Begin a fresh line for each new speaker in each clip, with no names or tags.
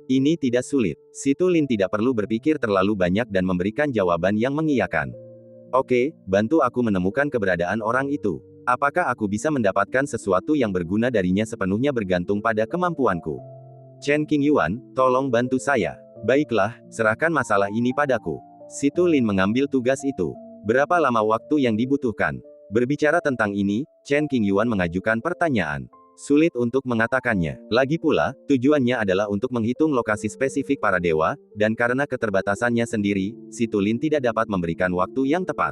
Ini tidak sulit. Si Tulin tidak perlu berpikir terlalu banyak dan memberikan jawaban yang mengiyakan. Oke, bantu aku menemukan keberadaan orang itu. Apakah aku bisa mendapatkan sesuatu yang berguna darinya sepenuhnya bergantung pada kemampuanku. Chen Qingyuan, tolong bantu saya. Baiklah, serahkan masalah ini padaku. Si Tulin mengambil tugas itu. Berapa lama waktu yang dibutuhkan? Berbicara tentang ini, Chen Qingyuan mengajukan pertanyaan. Sulit untuk mengatakannya. Lagi pula, tujuannya adalah untuk menghitung lokasi spesifik para dewa, dan karena keterbatasannya sendiri, si Tulin tidak dapat memberikan waktu yang tepat.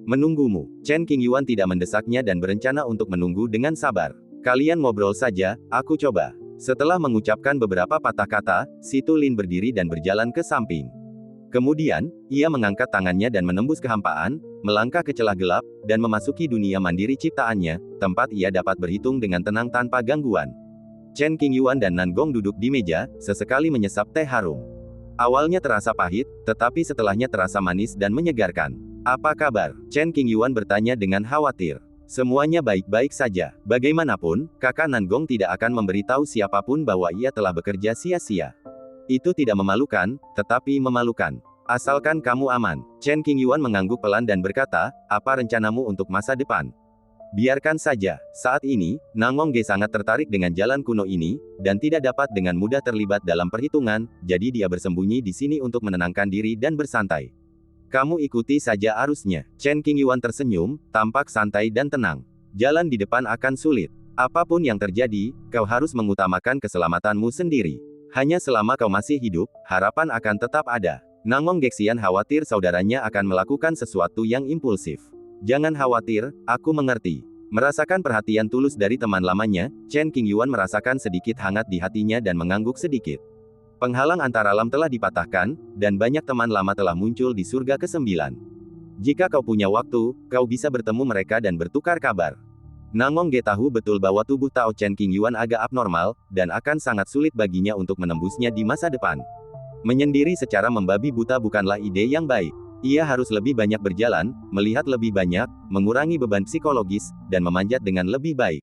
Menunggumu. Chen Qingyuan tidak mendesaknya dan berencana untuk menunggu dengan sabar. Kalian ngobrol saja, aku coba. Setelah mengucapkan beberapa patah kata, si Tulin berdiri dan berjalan ke samping. Kemudian, ia mengangkat tangannya dan menembus kehampaan, melangkah ke celah gelap, dan memasuki dunia mandiri ciptaannya, tempat ia dapat berhitung dengan tenang tanpa gangguan. Chen Qingyuan dan Nan Gong duduk di meja, sesekali menyesap teh harum. Awalnya terasa pahit, tetapi setelahnya terasa manis dan menyegarkan. Apa kabar? Chen Qingyuan bertanya dengan khawatir. Semuanya baik-baik saja. Bagaimanapun, kakak Nan Gong tidak akan memberitahu siapapun bahwa ia telah bekerja sia-sia. Itu tidak memalukan, tetapi memalukan. Asalkan kamu aman. Chen Qingyuan mengangguk pelan dan berkata, apa rencanamu untuk masa depan? Biarkan saja. Saat ini, Nangong Ge sangat tertarik dengan jalan kuno ini, dan tidak dapat dengan mudah terlibat dalam perhitungan, jadi dia bersembunyi di sini untuk menenangkan diri dan bersantai. Kamu ikuti saja arusnya. Chen Qingyuan tersenyum, tampak santai dan tenang. Jalan di depan akan sulit. Apapun yang terjadi, kau harus mengutamakan keselamatanmu sendiri. Hanya selama kau masih hidup, harapan akan tetap ada. Nangong Gexian khawatir saudaranya akan melakukan sesuatu yang impulsif. Jangan khawatir, aku mengerti. Merasakan perhatian tulus dari teman lamanya, Chen Qingyuan merasakan sedikit hangat di hatinya dan mengangguk sedikit. Penghalang antara alam telah dipatahkan, dan banyak teman lama telah muncul di surga ke-9. Jika kau punya waktu, kau bisa bertemu mereka dan bertukar kabar. Nangong Ge tahu betul bahwa tubuh Tao Chen Qingyuan agak abnormal, dan akan sangat sulit baginya untuk menembusnya di masa depan. Menyendiri secara membabi buta bukanlah ide yang baik. Ia harus lebih banyak berjalan, melihat lebih banyak, mengurangi beban psikologis, dan memanjat dengan lebih baik.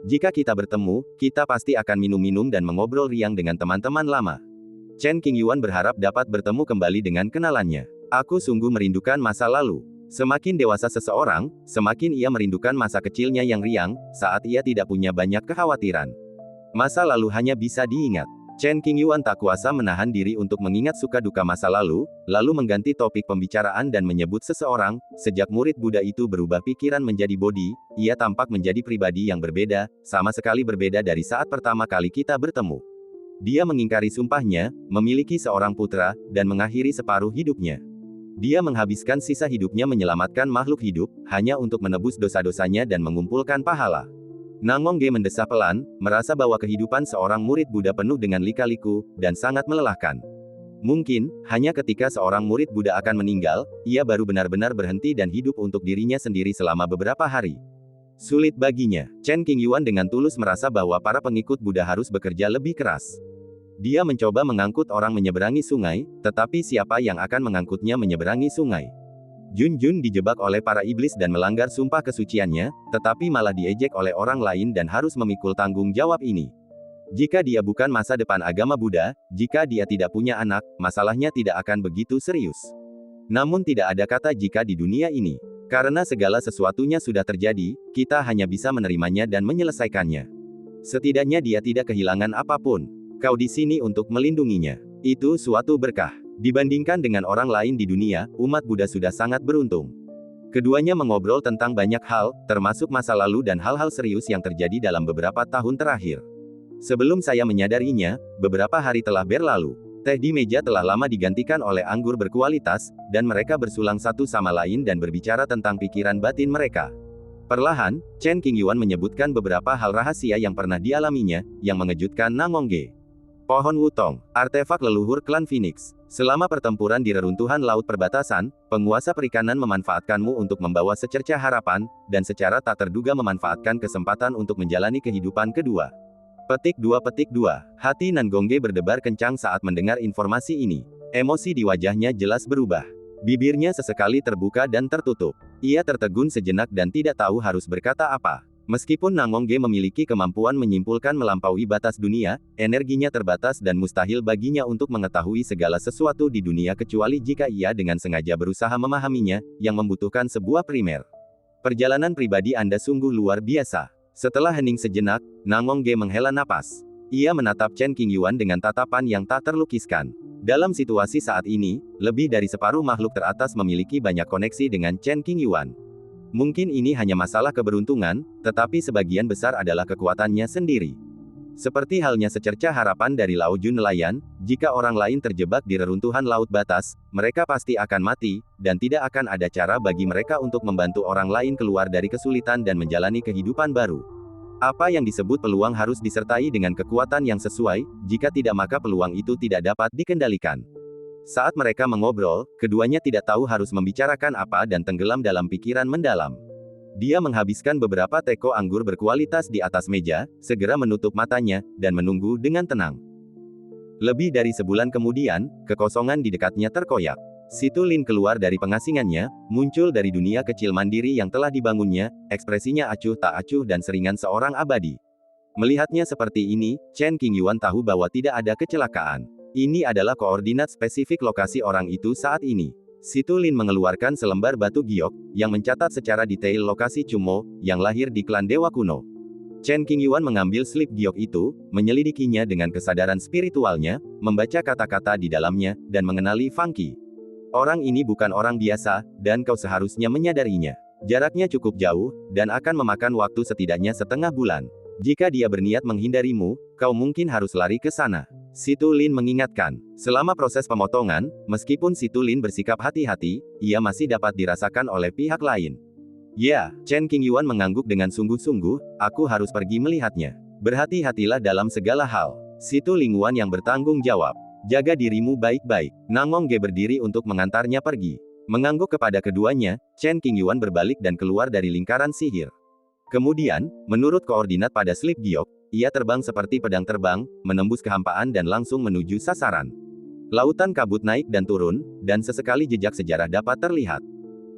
Jika kita bertemu, kita pasti akan minum-minum dan mengobrol riang dengan teman-teman lama. Chen Qingyuan berharap dapat bertemu kembali dengan kenalannya. Aku sungguh merindukan masa lalu. Semakin dewasa seseorang, semakin ia merindukan masa kecilnya yang riang, saat ia tidak punya banyak kekhawatiran. Masa lalu hanya bisa diingat. Chen Qingyuan tak kuasa menahan diri untuk mengingat suka duka masa lalu mengganti topik pembicaraan dan menyebut seseorang. Sejak murid Buddha itu berubah pikiran menjadi Bodhi, ia tampak menjadi pribadi yang berbeda, sama sekali berbeda dari saat pertama kali kita bertemu. Dia mengingkari sumpahnya, memiliki seorang putra, dan mengakhiri separuh hidupnya. Dia menghabiskan sisa hidupnya menyelamatkan makhluk hidup, hanya untuk menebus dosa-dosanya dan mengumpulkan pahala. Nangong Ge mendesah pelan, merasa bahwa kehidupan seorang murid Buddha penuh dengan lika-liku, dan sangat melelahkan. Mungkin, hanya ketika seorang murid Buddha akan meninggal, ia baru benar-benar berhenti dan hidup untuk dirinya sendiri selama beberapa hari. Sulit baginya. Chen Qingyuan dengan tulus merasa bahwa para pengikut Buddha harus bekerja lebih keras. Dia mencoba mengangkut orang menyeberangi sungai, tetapi siapa yang akan mengangkutnya menyeberangi sungai? Jun Jun dijebak oleh para iblis dan melanggar sumpah kesuciannya, tetapi malah diejek oleh orang lain dan harus memikul tanggung jawab ini. Jika dia bukan masa depan agama Buddha, jika dia tidak punya anak, masalahnya tidak akan begitu serius. Namun tidak ada kata jika di dunia ini. Karena segala sesuatunya sudah terjadi, kita hanya bisa menerimanya dan menyelesaikannya. Setidaknya dia tidak kehilangan apapun. Kau di sini untuk melindunginya. Itu suatu berkah. Dibandingkan dengan orang lain di dunia, umat Buddha sudah sangat beruntung. Keduanya mengobrol tentang banyak hal, termasuk masa lalu dan hal-hal serius yang terjadi dalam beberapa tahun terakhir. Sebelum saya menyadarinya, beberapa hari telah berlalu. Teh di meja telah lama digantikan oleh anggur berkualitas, dan mereka bersulang satu sama lain dan berbicara tentang pikiran batin mereka. Perlahan, Chen Qingyuan menyebutkan beberapa hal rahasia yang pernah dialaminya, yang mengejutkan Nangong Ge. Pohon Wutong, artefak leluhur klan Phoenix. Selama pertempuran di reruntuhan laut perbatasan, penguasa perikanan memanfaatkanmu untuk membawa secercah harapan, dan secara tak terduga memanfaatkan kesempatan untuk menjalani kehidupan kedua. Petik 2. Hati Nangong Ge berdebar kencang saat mendengar informasi ini. Emosi di wajahnya jelas berubah. Bibirnya sesekali terbuka dan tertutup. Ia tertegun sejenak dan tidak tahu harus berkata apa. Meskipun Nangongge memiliki kemampuan menyimpulkan melampaui batas dunia, energinya terbatas dan mustahil baginya untuk mengetahui segala sesuatu di dunia kecuali jika ia dengan sengaja berusaha memahaminya, yang membutuhkan sebuah primer. Perjalanan pribadi Anda sungguh luar biasa. Setelah hening sejenak, Nangongge menghela napas. Ia menatap Chen Qingyuan dengan tatapan yang tak terlukiskan. Dalam situasi saat ini, lebih dari separuh makhluk teratas memiliki banyak koneksi dengan Chen Qingyuan. Mungkin ini hanya masalah keberuntungan, tetapi sebagian besar adalah kekuatannya sendiri. Seperti halnya secerca harapan dari Lao Jun nelayan, jika orang lain terjebak di reruntuhan laut batas, mereka pasti akan mati, dan tidak akan ada cara bagi mereka untuk membantu orang lain keluar dari kesulitan dan menjalani kehidupan baru. Apa yang disebut peluang harus disertai dengan kekuatan yang sesuai, jika tidak maka peluang itu tidak dapat dikendalikan. Saat mereka mengobrol, keduanya tidak tahu harus membicarakan apa dan tenggelam dalam pikiran mendalam. Dia menghabiskan beberapa teko anggur berkualitas di atas meja, segera menutup matanya, dan menunggu dengan tenang. Lebih dari sebulan kemudian, kekosongan di dekatnya terkoyak. Situ Lin keluar dari pengasingannya, muncul dari dunia kecil mandiri yang telah dibangunnya, ekspresinya acuh tak acuh dan seringan seorang abadi. Melihatnya seperti ini, Chen Qingyuan tahu bahwa tidak ada kecelakaan. Ini adalah koordinat spesifik lokasi orang itu saat ini. Situ Lin mengeluarkan selembar batu giok, yang mencatat secara detail lokasi Chumo, yang lahir di klan Dewa Kuno. Chen Qingyuan mengambil slip giok itu, menyelidikinya dengan kesadaran spiritualnya, membaca kata-kata di dalamnya, dan mengenali Fang Qi. Orang ini bukan orang biasa, dan kau seharusnya menyadarinya. Jaraknya cukup jauh, dan akan memakan waktu setidaknya setengah bulan. Jika dia berniat menghindarimu, kau mungkin harus lari ke sana. Situ Lin mengingatkan. Selama proses pemotongan, meskipun Situ Lin bersikap hati-hati, ia masih dapat dirasakan oleh pihak lain. Ya, Chen Qingyuan mengangguk dengan sungguh-sungguh, aku harus pergi melihatnya. Berhati-hatilah dalam segala hal. Situ Lingguan yang bertanggung jawab. Jaga dirimu baik-baik. Nangongge berdiri untuk mengantarnya pergi. Mengangguk kepada keduanya, Chen Qingyuan berbalik dan keluar dari lingkaran sihir. Kemudian, menurut koordinat pada slip giok, ia terbang seperti pedang terbang, menembus kehampaan dan langsung menuju sasaran. Lautan kabut naik dan turun, dan sesekali jejak sejarah dapat terlihat.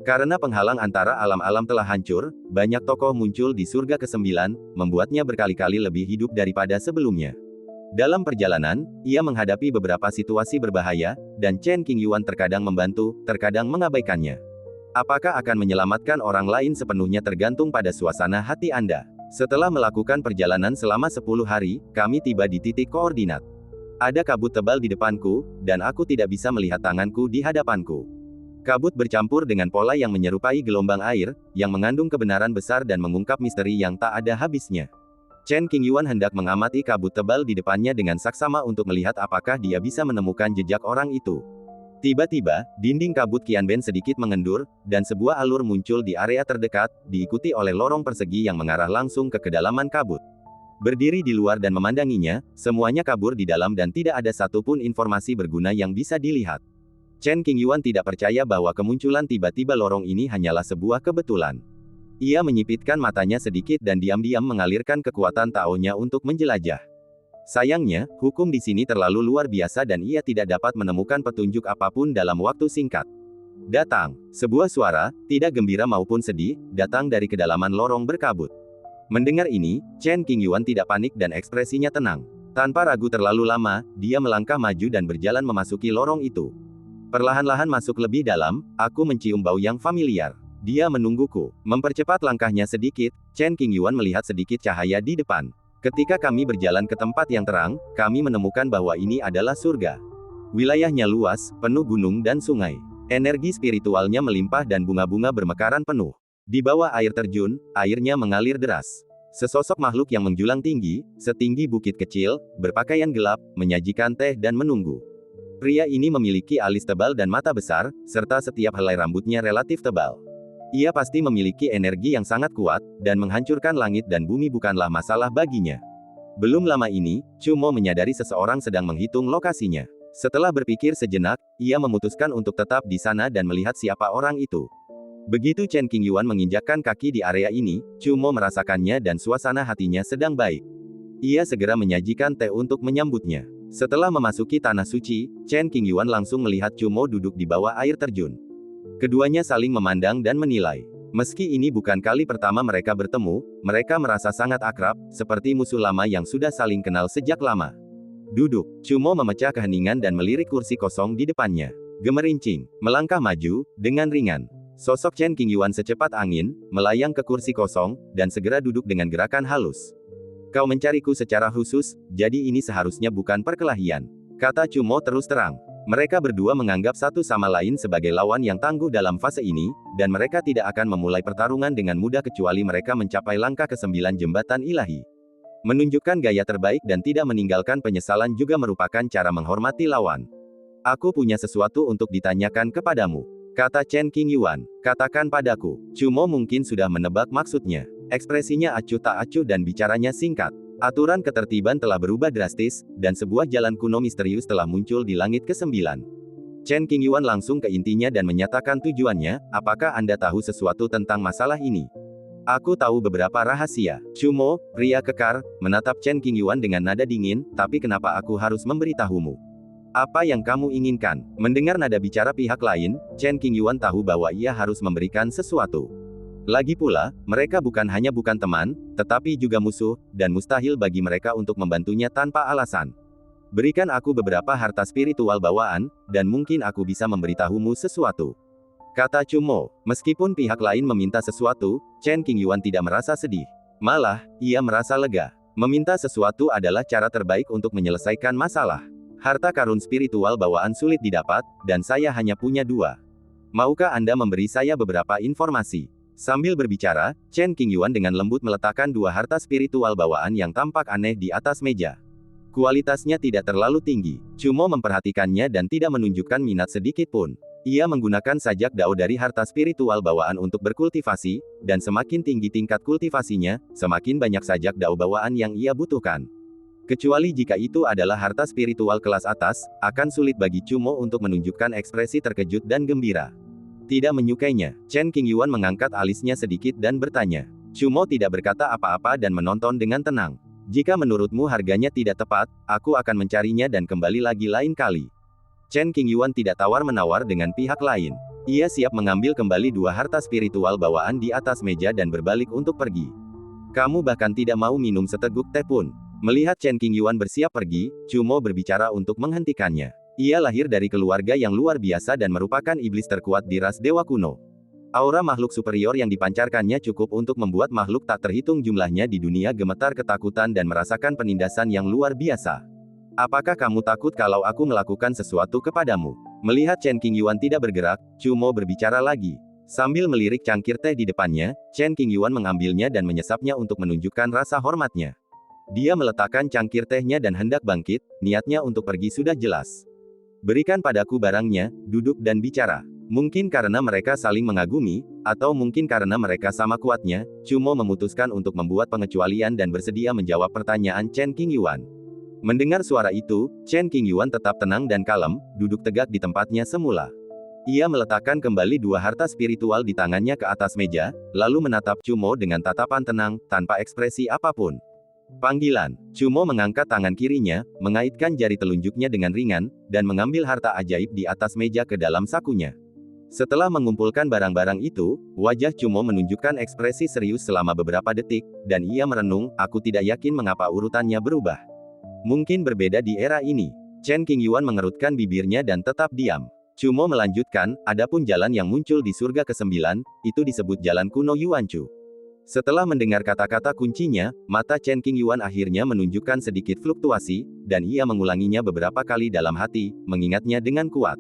Karena penghalang antara alam-alam telah hancur, banyak tokoh muncul di surga ke-9, membuatnya berkali-kali lebih hidup daripada sebelumnya. Dalam perjalanan, ia menghadapi beberapa situasi berbahaya, dan Chen Qingyuan terkadang membantu, terkadang mengabaikannya. Apakah akan menyelamatkan orang lain sepenuhnya tergantung pada suasana hati Anda. Setelah melakukan perjalanan selama 10 hari, kami tiba di titik koordinat. Ada kabut tebal di depanku, dan aku tidak bisa melihat tanganku di hadapanku. Kabut bercampur dengan pola yang menyerupai gelombang air, yang mengandung kebenaran besar dan mengungkap misteri yang tak ada habisnya. Chen Qingyuan hendak mengamati kabut tebal di depannya dengan saksama untuk melihat apakah dia bisa menemukan jejak orang itu. Tiba-tiba, dinding kabut Qianben sedikit mengendur, dan sebuah alur muncul di area terdekat, diikuti oleh lorong persegi yang mengarah langsung ke kedalaman kabut. Berdiri di luar dan memandanginya, semuanya kabur di dalam dan tidak ada satupun informasi berguna yang bisa dilihat. Chen Qingyuan tidak percaya bahwa kemunculan tiba-tiba lorong ini hanyalah sebuah kebetulan. Ia menyipitkan matanya sedikit dan diam-diam mengalirkan kekuatan Tao-nya untuk menjelajah. Sayangnya, hukum di sini terlalu luar biasa dan ia tidak dapat menemukan petunjuk apapun dalam waktu singkat. Datang. Sebuah suara, tidak gembira maupun sedih, datang dari kedalaman lorong berkabut. Mendengar ini, Chen Qingyuan tidak panik dan ekspresinya tenang. Tanpa ragu terlalu lama, dia melangkah maju dan berjalan memasuki lorong itu. Perlahan-lahan masuk lebih dalam, aku mencium bau yang familiar. Dia menungguku. Mempercepat langkahnya sedikit, Chen Qingyuan melihat sedikit cahaya di depan. Ketika kami berjalan ke tempat yang terang, kami menemukan bahwa ini adalah surga. Wilayahnya luas, penuh gunung dan sungai. Energi spiritualnya melimpah dan bunga-bunga bermekaran penuh. Di bawah air terjun, airnya mengalir deras. Sesosok makhluk yang menjulang tinggi, setinggi bukit kecil, berpakaian gelap, menyajikan teh dan menunggu. Pria ini memiliki alis tebal dan mata besar, serta setiap helai rambutnya relatif tebal. Ia pasti memiliki energi yang sangat kuat, dan menghancurkan langit dan bumi bukanlah masalah baginya. Belum lama ini, Chumo menyadari seseorang sedang menghitung lokasinya. Setelah berpikir sejenak, ia memutuskan untuk tetap di sana dan melihat siapa orang itu. Begitu Chen Qingyuan menginjakkan kaki di area ini, Chumo merasakannya dan suasana hatinya sedang baik. Ia segera menyajikan teh untuk menyambutnya. Setelah memasuki tanah suci, Chen Qingyuan langsung melihat Chumo duduk di bawah air terjun. Keduanya saling memandang dan menilai. Meski ini bukan kali pertama mereka bertemu, mereka merasa sangat akrab, seperti musuh lama yang sudah saling kenal sejak lama. Duduk. Chumo memecah keheningan dan melirik kursi kosong di depannya. Gemerincing, melangkah maju, dengan ringan. Sosok Chen Qingyuan secepat angin, melayang ke kursi kosong, dan segera duduk dengan gerakan halus. Kau mencariku secara khusus, jadi ini seharusnya bukan perkelahian. Kata Chumo terus terang. Mereka berdua menganggap satu sama lain sebagai lawan yang tangguh dalam fase ini, dan mereka tidak akan memulai pertarungan dengan mudah kecuali mereka mencapai langkah ke-9 jembatan ilahi. Menunjukkan gaya terbaik dan tidak meninggalkan penyesalan juga merupakan cara menghormati lawan. Aku punya sesuatu untuk ditanyakan kepadamu. Kata Chen Qingyuan. Katakan padaku. Chumo mungkin sudah menebak maksudnya. Ekspresinya acuh tak acuh dan bicaranya singkat. Aturan ketertiban telah berubah drastis, dan sebuah jalan kuno misterius telah muncul di langit ke-9. Chen Qingyuan langsung ke intinya dan menyatakan tujuannya, apakah Anda tahu sesuatu tentang masalah ini? Aku tahu beberapa rahasia. Chumo, pria kekar, menatap Chen Qingyuan dengan nada dingin, tapi kenapa aku harus memberitahumu? Apa yang kamu inginkan? Mendengar nada bicara pihak lain, Chen Qingyuan tahu bahwa ia harus memberikan sesuatu. Lagi pula, mereka bukan hanya bukan teman, tetapi juga musuh, dan mustahil bagi mereka untuk membantunya tanpa alasan. Berikan aku beberapa harta spiritual bawaan, dan mungkin aku bisa memberitahumu sesuatu. Kata Chumo. Meskipun pihak lain meminta sesuatu, Chen Qingyuan tidak merasa sedih. Malah, ia merasa lega. Meminta sesuatu adalah cara terbaik untuk menyelesaikan masalah. Harta karun spiritual bawaan sulit didapat, dan saya hanya punya 2. Maukah Anda memberi saya beberapa informasi? Sambil berbicara, Chen Qingyuan dengan lembut meletakkan 2 harta spiritual bawaan yang tampak aneh di atas meja. Kualitasnya tidak terlalu tinggi. Chumo memperhatikannya dan tidak menunjukkan minat sedikit pun. Ia menggunakan sajak dao dari harta spiritual bawaan untuk berkultivasi, dan semakin tinggi tingkat kultivasinya, semakin banyak sajak dao bawaan yang ia butuhkan. Kecuali jika itu adalah harta spiritual kelas atas, akan sulit bagi Chumo untuk menunjukkan ekspresi terkejut dan gembira. Tidak menyukainya, Chen Qingyuan mengangkat alisnya sedikit dan bertanya. Chumo tidak berkata apa-apa dan menonton dengan tenang. Jika menurutmu harganya tidak tepat, aku akan mencarinya dan kembali lagi lain kali. Chen Qingyuan tidak tawar-menawar dengan pihak lain. Ia siap mengambil kembali 2 harta spiritual bawaan di atas meja dan berbalik untuk pergi. Kamu bahkan tidak mau minum seteguk teh pun. Melihat Chen Qingyuan bersiap pergi, Chumo berbicara untuk menghentikannya. Ia lahir dari keluarga yang luar biasa dan merupakan iblis terkuat di ras dewa kuno. Aura makhluk superior yang dipancarkannya cukup untuk membuat makhluk tak terhitung jumlahnya di dunia gemetar ketakutan dan merasakan penindasan yang luar biasa. Apakah kamu takut kalau aku melakukan sesuatu kepadamu? Melihat Chen Qingyuan tidak bergerak, Chumo berbicara lagi. Sambil melirik cangkir teh di depannya, Chen Qingyuan mengambilnya dan menyesapnya untuk menunjukkan rasa hormatnya. Dia meletakkan cangkir tehnya dan hendak bangkit, niatnya untuk pergi sudah jelas. Berikan padaku barangnya, duduk dan bicara. Mungkin karena mereka saling mengagumi, atau mungkin karena mereka sama kuatnya, Chumo memutuskan untuk membuat pengecualian dan bersedia menjawab pertanyaan Chen Qingyuan. Mendengar suara itu, Chen Qingyuan tetap tenang dan kalem, duduk tegak di tempatnya semula. Ia meletakkan kembali 2 harta spiritual di tangannya ke atas meja, lalu menatap Chumo dengan tatapan tenang, tanpa ekspresi apapun. Panggilan. Chumo mengangkat tangan kirinya, mengaitkan jari telunjuknya dengan ringan, dan mengambil harta ajaib di atas meja ke dalam sakunya. Setelah mengumpulkan barang-barang itu, wajah Chumo menunjukkan ekspresi serius selama beberapa detik, dan ia merenung, aku tidak yakin mengapa urutannya berubah. Mungkin berbeda di era ini. Chen Qingyuan mengerutkan bibirnya dan tetap diam. Chumo melanjutkan, adapun jalan yang muncul di surga ke-9, itu disebut jalan kuno Yuanchu. Setelah mendengar kata-kata kuncinya, mata Chen Qingyuan akhirnya menunjukkan sedikit fluktuasi, dan ia mengulanginya beberapa kali dalam hati, mengingatnya dengan kuat.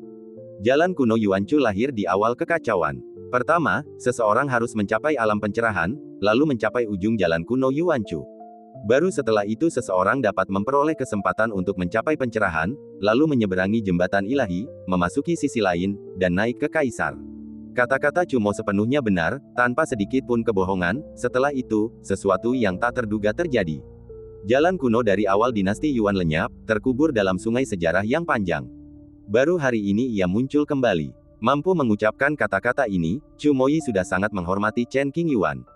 Jalan kuno Yuanchu lahir di awal kekacauan. Pertama, seseorang harus mencapai alam pencerahan, lalu mencapai ujung jalan kuno Yuanchu. Baru setelah itu seseorang dapat memperoleh kesempatan untuk mencapai pencerahan, lalu menyeberangi jembatan ilahi, memasuki sisi lain, dan naik ke kaisar. Kata-kata Chumo sepenuhnya benar, tanpa sedikit pun kebohongan. Setelah itu, sesuatu yang tak terduga terjadi. Jalan kuno dari awal dinasti Yuan lenyap, terkubur dalam sungai sejarah yang panjang. Baru hari ini ia muncul kembali. Mampu mengucapkan kata-kata ini, Chumoyi sudah sangat menghormati Chen Qingyuan.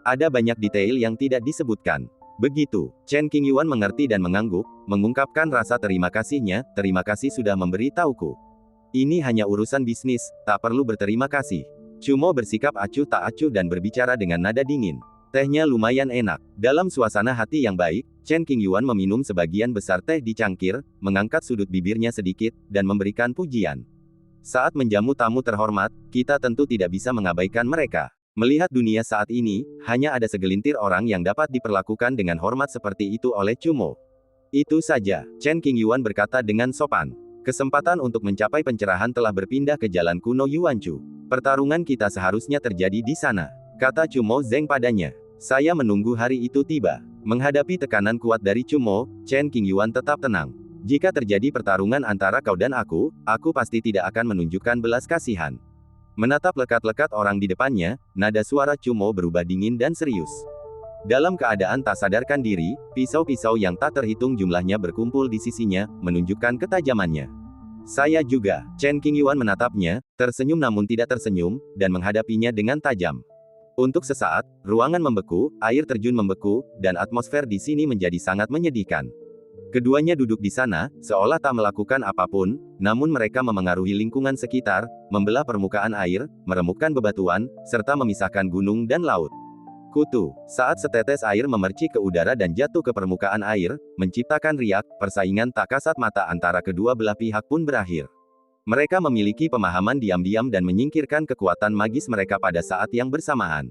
Ada banyak detail yang tidak disebutkan. Begitu, Chen Qingyuan mengerti dan mengangguk, mengungkapkan rasa terima kasihnya, terima kasih sudah memberi tahuku. Ini hanya urusan bisnis, tak perlu berterima kasih. Chumo bersikap acuh tak acuh dan berbicara dengan nada dingin. Tehnya lumayan enak. Dalam suasana hati yang baik, Chen Qingyuan meminum sebagian besar teh di cangkir, mengangkat sudut bibirnya sedikit, dan memberikan pujian. Saat menjamu tamu terhormat, kita tentu tidak bisa mengabaikan mereka. Melihat dunia saat ini, hanya ada segelintir orang yang dapat diperlakukan dengan hormat seperti itu oleh Chumo. Itu saja, Chen Qingyuan berkata dengan sopan. Kesempatan untuk mencapai pencerahan telah berpindah ke jalan kuno Yuanchu. Pertarungan kita seharusnya terjadi di sana, kata Chumo Zeng padanya. Saya menunggu hari itu tiba. Menghadapi tekanan kuat dari Chumo, Chen Qingyuan tetap tenang. Jika terjadi pertarungan antara kau dan aku pasti tidak akan menunjukkan belas kasihan. Menatap lekat-lekat orang di depannya, nada suara Chumo berubah dingin dan serius. Dalam keadaan tak sadarkan diri, pisau-pisau yang tak terhitung jumlahnya berkumpul di sisinya, menunjukkan ketajamannya. Saya juga, Chen Qingyuan menatapnya, tersenyum namun tidak tersenyum, dan menghadapinya dengan tajam. Untuk sesaat, ruangan membeku, air terjun membeku, dan atmosfer di sini menjadi sangat menyedihkan. Keduanya duduk di sana, seolah tak melakukan apapun, namun mereka memengaruhi lingkungan sekitar, membelah permukaan air, meremukkan bebatuan, serta memisahkan gunung dan laut. Kutu, saat setetes air memercik ke udara dan jatuh ke permukaan air, menciptakan riak, persaingan tak kasat mata antara kedua belah pihak pun berakhir. Mereka memiliki pemahaman diam-diam dan menyingkirkan kekuatan magis mereka pada saat yang bersamaan.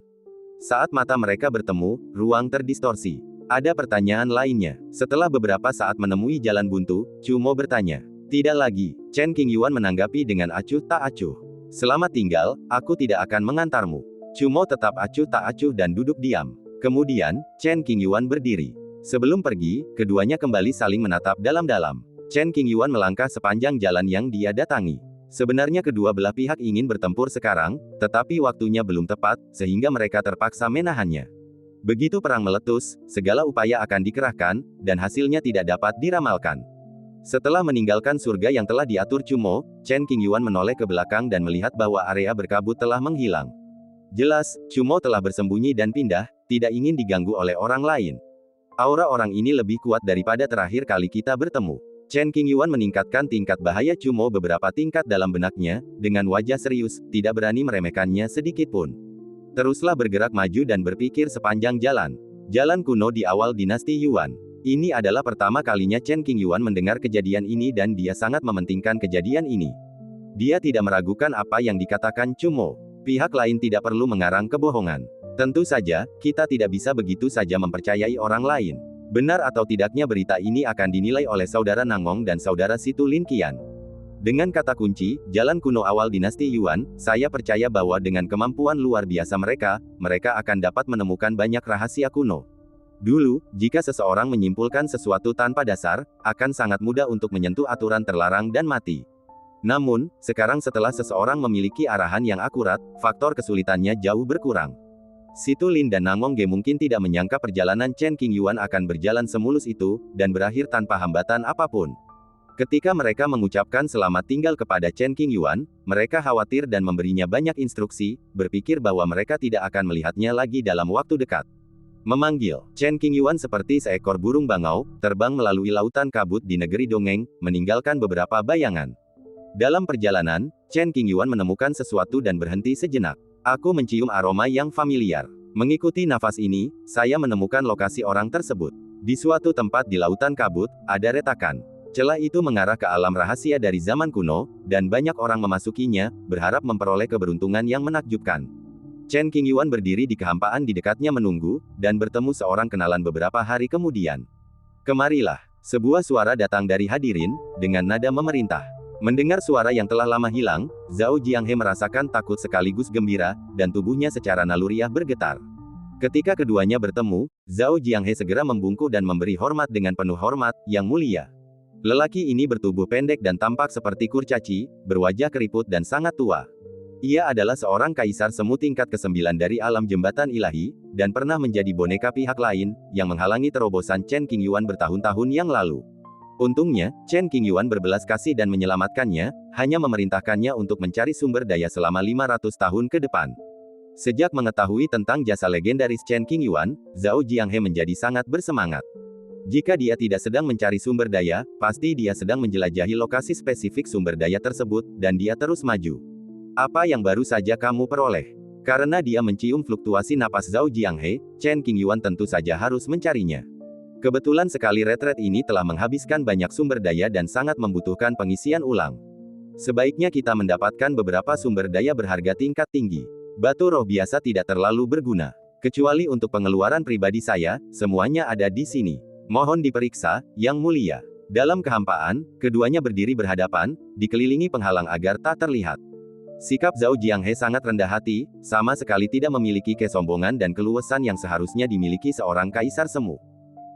Saat mata mereka bertemu, ruang terdistorsi. Ada pertanyaan lainnya. Setelah beberapa saat menemui jalan buntu, Chumo bertanya. Tidak lagi, Chen Qingyuan menanggapi dengan acuh tak acuh. Selamat tinggal, aku tidak akan mengantarmu. Chumo tetap acuh tak acuh dan duduk diam. Kemudian, Chen Qingyuan berdiri. Sebelum pergi, keduanya kembali saling menatap dalam-dalam. Chen Qingyuan melangkah sepanjang jalan yang dia datangi. Sebenarnya kedua belah pihak ingin bertempur sekarang, tetapi waktunya belum tepat, sehingga mereka terpaksa menahannya. Begitu perang meletus, segala upaya akan dikerahkan, dan hasilnya tidak dapat diramalkan. Setelah meninggalkan surga yang telah diatur Chumo, Chen Qingyuan menoleh ke belakang dan melihat bahwa area berkabut telah menghilang. Jelas, Chumo telah bersembunyi dan pindah, tidak ingin diganggu oleh orang lain. Aura orang ini lebih kuat daripada terakhir kali kita bertemu. Chen Qingyuan meningkatkan tingkat bahaya Chumo beberapa tingkat dalam benaknya, dengan wajah serius, tidak berani meremehkannya sedikit pun. Teruslah bergerak maju dan berpikir sepanjang jalan. Jalan kuno di awal dinasti Yuan. Ini adalah pertama kalinya Chen Qingyuan mendengar kejadian ini dan dia sangat mementingkan kejadian ini. Dia tidak meragukan apa yang dikatakan Chumo. Pihak lain tidak perlu mengarang kebohongan. Tentu saja, kita tidak bisa begitu saja mempercayai orang lain. Benar atau tidaknya berita ini akan dinilai oleh saudara Nangong dan saudara Situ Lin Qian. Dengan kata kunci, jalan kuno awal dinasti Yuan, saya percaya bahwa dengan kemampuan luar biasa mereka akan dapat menemukan banyak rahasia kuno. Dulu, jika seseorang menyimpulkan sesuatu tanpa dasar, akan sangat mudah untuk menyentuh aturan terlarang dan mati. Namun, sekarang setelah seseorang memiliki arahan yang akurat, faktor kesulitannya jauh berkurang. Situ Lin dan Nangong Ge mungkin tidak menyangka perjalanan Chen Qingyuan akan berjalan semulus itu, dan berakhir tanpa hambatan apapun. Ketika mereka mengucapkan selamat tinggal kepada Chen Qingyuan, mereka khawatir dan memberinya banyak instruksi, berpikir bahwa mereka tidak akan melihatnya lagi dalam waktu dekat. Memanggil, Chen Qingyuan seperti seekor burung bangau, terbang melalui lautan kabut di negeri dongeng, meninggalkan beberapa bayangan. Dalam perjalanan, Chen Qingyuan menemukan sesuatu dan berhenti sejenak. Aku mencium aroma yang familiar. Mengikuti nafas ini, saya menemukan lokasi orang tersebut. Di suatu tempat di lautan kabut, ada retakan. Celah itu mengarah ke alam rahasia dari zaman kuno, dan banyak orang memasukinya, berharap memperoleh keberuntungan yang menakjubkan. Chen Qingyuan berdiri di kehampaan di dekatnya menunggu, dan bertemu seorang kenalan beberapa hari kemudian. Kemarilah, sebuah suara datang dari hadirin, dengan nada memerintah. Mendengar suara yang telah lama hilang, Zhao Jianghe merasakan takut sekaligus gembira, dan tubuhnya secara naluriah bergetar. Ketika keduanya bertemu, Zhao Jianghe segera membungkuk dan memberi hormat dengan penuh hormat, Yang Mulia. Lelaki ini bertubuh pendek dan tampak seperti kurcaci, berwajah keriput dan sangat tua. Ia adalah seorang kaisar semu tingkat ke-9 dari alam jembatan ilahi, dan pernah menjadi boneka pihak lain, yang menghalangi terobosan Chen Qingyuan bertahun-tahun yang lalu. Untungnya, Chen Qingyuan berbelas kasih dan menyelamatkannya, hanya memerintahkannya untuk mencari sumber daya selama 500 tahun ke depan. Sejak mengetahui tentang jasa legendaris Chen Qingyuan, Zhao Jianghe menjadi sangat bersemangat. Jika dia tidak sedang mencari sumber daya, pasti dia sedang menjelajahi lokasi spesifik sumber daya tersebut, dan dia terus maju. Apa yang baru saja kamu peroleh? Karena dia mencium fluktuasi napas Zhao Jianghe, Chen Qingyuan tentu saja harus mencarinya. Kebetulan sekali retret ini telah menghabiskan banyak sumber daya dan sangat membutuhkan pengisian ulang. Sebaiknya kita mendapatkan beberapa sumber daya berharga tingkat tinggi. Batu roh biasa tidak terlalu berguna. Kecuali untuk pengeluaran pribadi saya, semuanya ada di sini. Mohon diperiksa, Yang Mulia. Dalam kehampaan, keduanya berdiri berhadapan, dikelilingi penghalang agar tak terlihat. Sikap Zhao Jianghe sangat rendah hati, sama sekali tidak memiliki kesombongan dan keluasan yang seharusnya dimiliki seorang kaisar semu.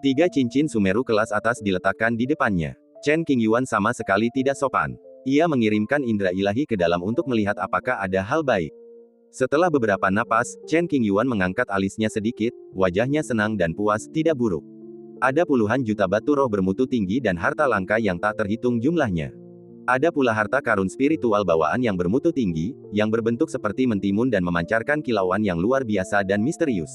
3 cincin Sumeru kelas atas diletakkan di depannya. Chen Qingyuan sama sekali tidak sopan. Ia mengirimkan indera ilahi ke dalam untuk melihat apakah ada hal baik. Setelah beberapa napas, Chen Qingyuan mengangkat alisnya sedikit, wajahnya senang dan puas, tidak buruk. Ada puluhan juta batu roh bermutu tinggi dan harta langka yang tak terhitung jumlahnya. Ada pula harta karun spiritual bawaan yang bermutu tinggi, yang berbentuk seperti mentimun dan memancarkan kilauan yang luar biasa dan misterius.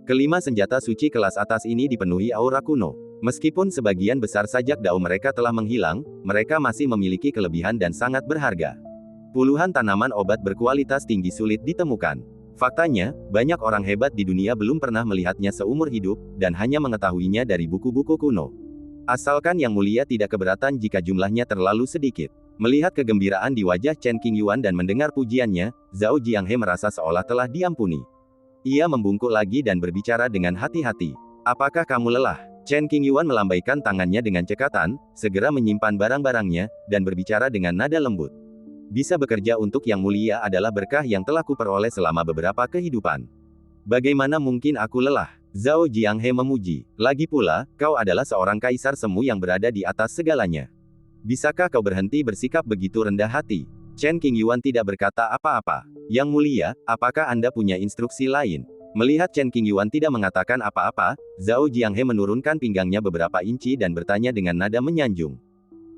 Kelima senjata suci kelas atas ini dipenuhi aura kuno. Meskipun sebagian besar sajak dao mereka telah menghilang, mereka masih memiliki kelebihan dan sangat berharga. Puluhan tanaman obat berkualitas tinggi sulit ditemukan. Faktanya, banyak orang hebat di dunia belum pernah melihatnya seumur hidup, dan hanya mengetahuinya dari buku-buku kuno. Asalkan Yang Mulia tidak keberatan jika jumlahnya terlalu sedikit. Melihat kegembiraan di wajah Chen Qingyuan dan mendengar pujiannya, Zhao Jianghe merasa seolah telah diampuni. Ia membungkuk lagi dan berbicara dengan hati-hati. Apakah kamu lelah? Chen Qingyuan melambaikan tangannya dengan cekatan, segera menyimpan barang-barangnya, dan berbicara dengan nada lembut. Bisa bekerja untuk Yang Mulia adalah berkah yang telah kuperoleh selama beberapa kehidupan. Bagaimana mungkin aku lelah? Zhao Jianghe memuji. Lagi pula, kau adalah seorang kaisar semu yang berada di atas segalanya. Bisakah kau berhenti bersikap begitu rendah hati? Chen Qingyuan tidak berkata apa-apa. Yang Mulia, apakah Anda punya instruksi lain? Melihat Chen Qingyuan tidak mengatakan apa-apa, Zhao Jianghe menurunkan pinggangnya beberapa inci dan bertanya dengan nada menyanjung.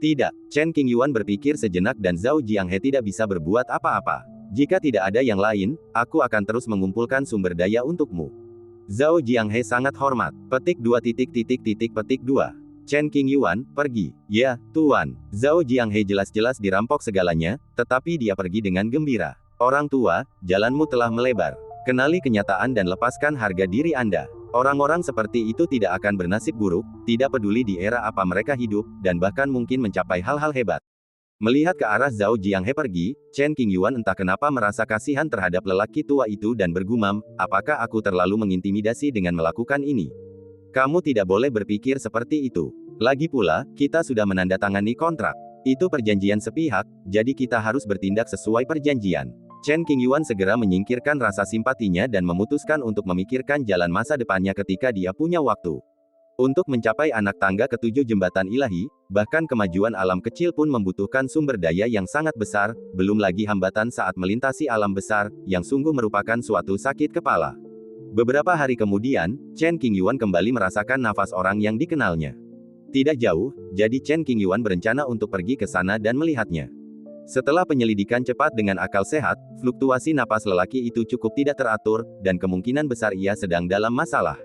Tidak, Chen Qingyuan berpikir sejenak dan Zhao Jianghe tidak bisa berbuat apa-apa. Jika tidak ada yang lain, aku akan terus mengumpulkan sumber daya untukmu. Zhao Jianghe sangat hormat. Petik 2. Chen Qingyuan, pergi. Ya, Tuan. Zhao Jianghe jelas-jelas dirampok segalanya, tetapi dia pergi dengan gembira. Orang tua, jalanmu telah melebar. Kenali kenyataan dan lepaskan harga diri Anda. Orang-orang seperti itu tidak akan bernasib buruk, tidak peduli di era apa mereka hidup, dan bahkan mungkin mencapai hal-hal hebat. Melihat ke arah Zhao Jianghe pergi, Chen Qingyuan entah kenapa merasa kasihan terhadap lelaki tua itu dan bergumam, apakah aku terlalu mengintimidasi dengan melakukan ini? Kamu tidak boleh berpikir seperti itu. Lagi pula, kita sudah menandatangani kontrak. Itu perjanjian sepihak, jadi kita harus bertindak sesuai perjanjian. Chen Qingyuan segera menyingkirkan rasa simpatinya dan memutuskan untuk memikirkan jalan masa depannya ketika dia punya waktu. Untuk mencapai anak tangga ketujuh jembatan ilahi, bahkan kemajuan alam kecil pun membutuhkan sumber daya yang sangat besar, belum lagi hambatan saat melintasi alam besar, yang sungguh merupakan suatu sakit kepala. Beberapa hari kemudian, Chen Qingyuan kembali merasakan nafas orang yang dikenalnya. Tidak jauh, jadi Chen Qingyuan berencana untuk pergi ke sana dan melihatnya. Setelah penyelidikan cepat dengan akal sehat, fluktuasi napas lelaki itu cukup tidak teratur, dan kemungkinan besar ia sedang dalam masalah.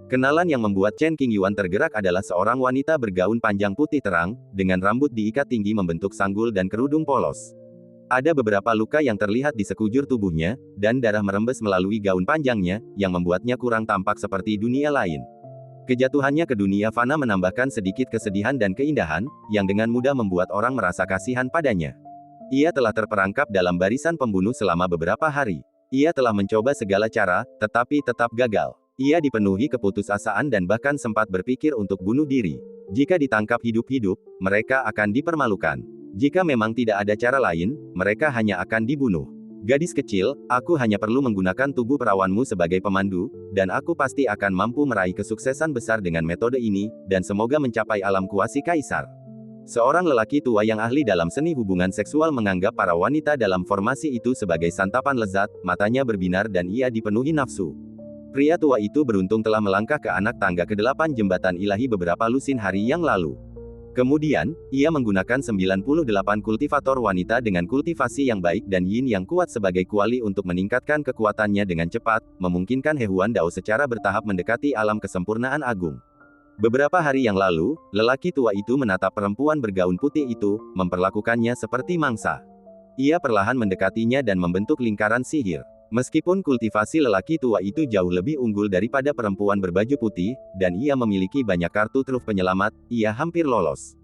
Kenalan yang membuat Chen Qingyuan tergerak adalah seorang wanita bergaun panjang putih terang, dengan rambut diikat tinggi membentuk sanggul dan kerudung polos. Ada beberapa luka yang terlihat di sekujur tubuhnya, dan darah merembes melalui gaun panjangnya, yang membuatnya kurang tampak seperti dunia lain. Kejatuhannya ke dunia fana menambahkan sedikit kesedihan dan keindahan, yang dengan mudah membuat orang merasa kasihan padanya. Ia telah terperangkap dalam barisan pembunuh selama beberapa hari. Ia telah mencoba segala cara, tetapi tetap gagal. Ia dipenuhi keputusasaan dan bahkan sempat berpikir untuk bunuh diri. Jika ditangkap hidup-hidup, mereka akan dipermalukan. Jika memang tidak ada cara lain, mereka hanya akan dibunuh. Gadis kecil, aku hanya perlu menggunakan tubuh perawanmu sebagai pemandu, dan aku pasti akan mampu meraih kesuksesan besar dengan metode ini, dan semoga mencapai alam kuasi kaisar. Seorang lelaki tua yang ahli dalam seni hubungan seksual menganggap para wanita dalam formasi itu sebagai santapan lezat, matanya berbinar dan ia dipenuhi nafsu. Pria tua itu beruntung telah melangkah ke anak tangga ke-8 jembatan ilahi beberapa lusin hari yang lalu. Kemudian, ia menggunakan 98 kultivator wanita dengan kultivasi yang baik dan yin yang kuat sebagai kuali untuk meningkatkan kekuatannya dengan cepat, memungkinkan Hehuan Dao secara bertahap mendekati alam kesempurnaan agung. Beberapa hari yang lalu, lelaki tua itu menatap perempuan bergaun putih itu, memperlakukannya seperti mangsa. Ia perlahan mendekatinya dan membentuk lingkaran sihir. Meskipun kultivasi lelaki tua itu jauh lebih unggul daripada perempuan berbaju putih, dan ia memiliki banyak kartu truf penyelamat, ia hampir lolos.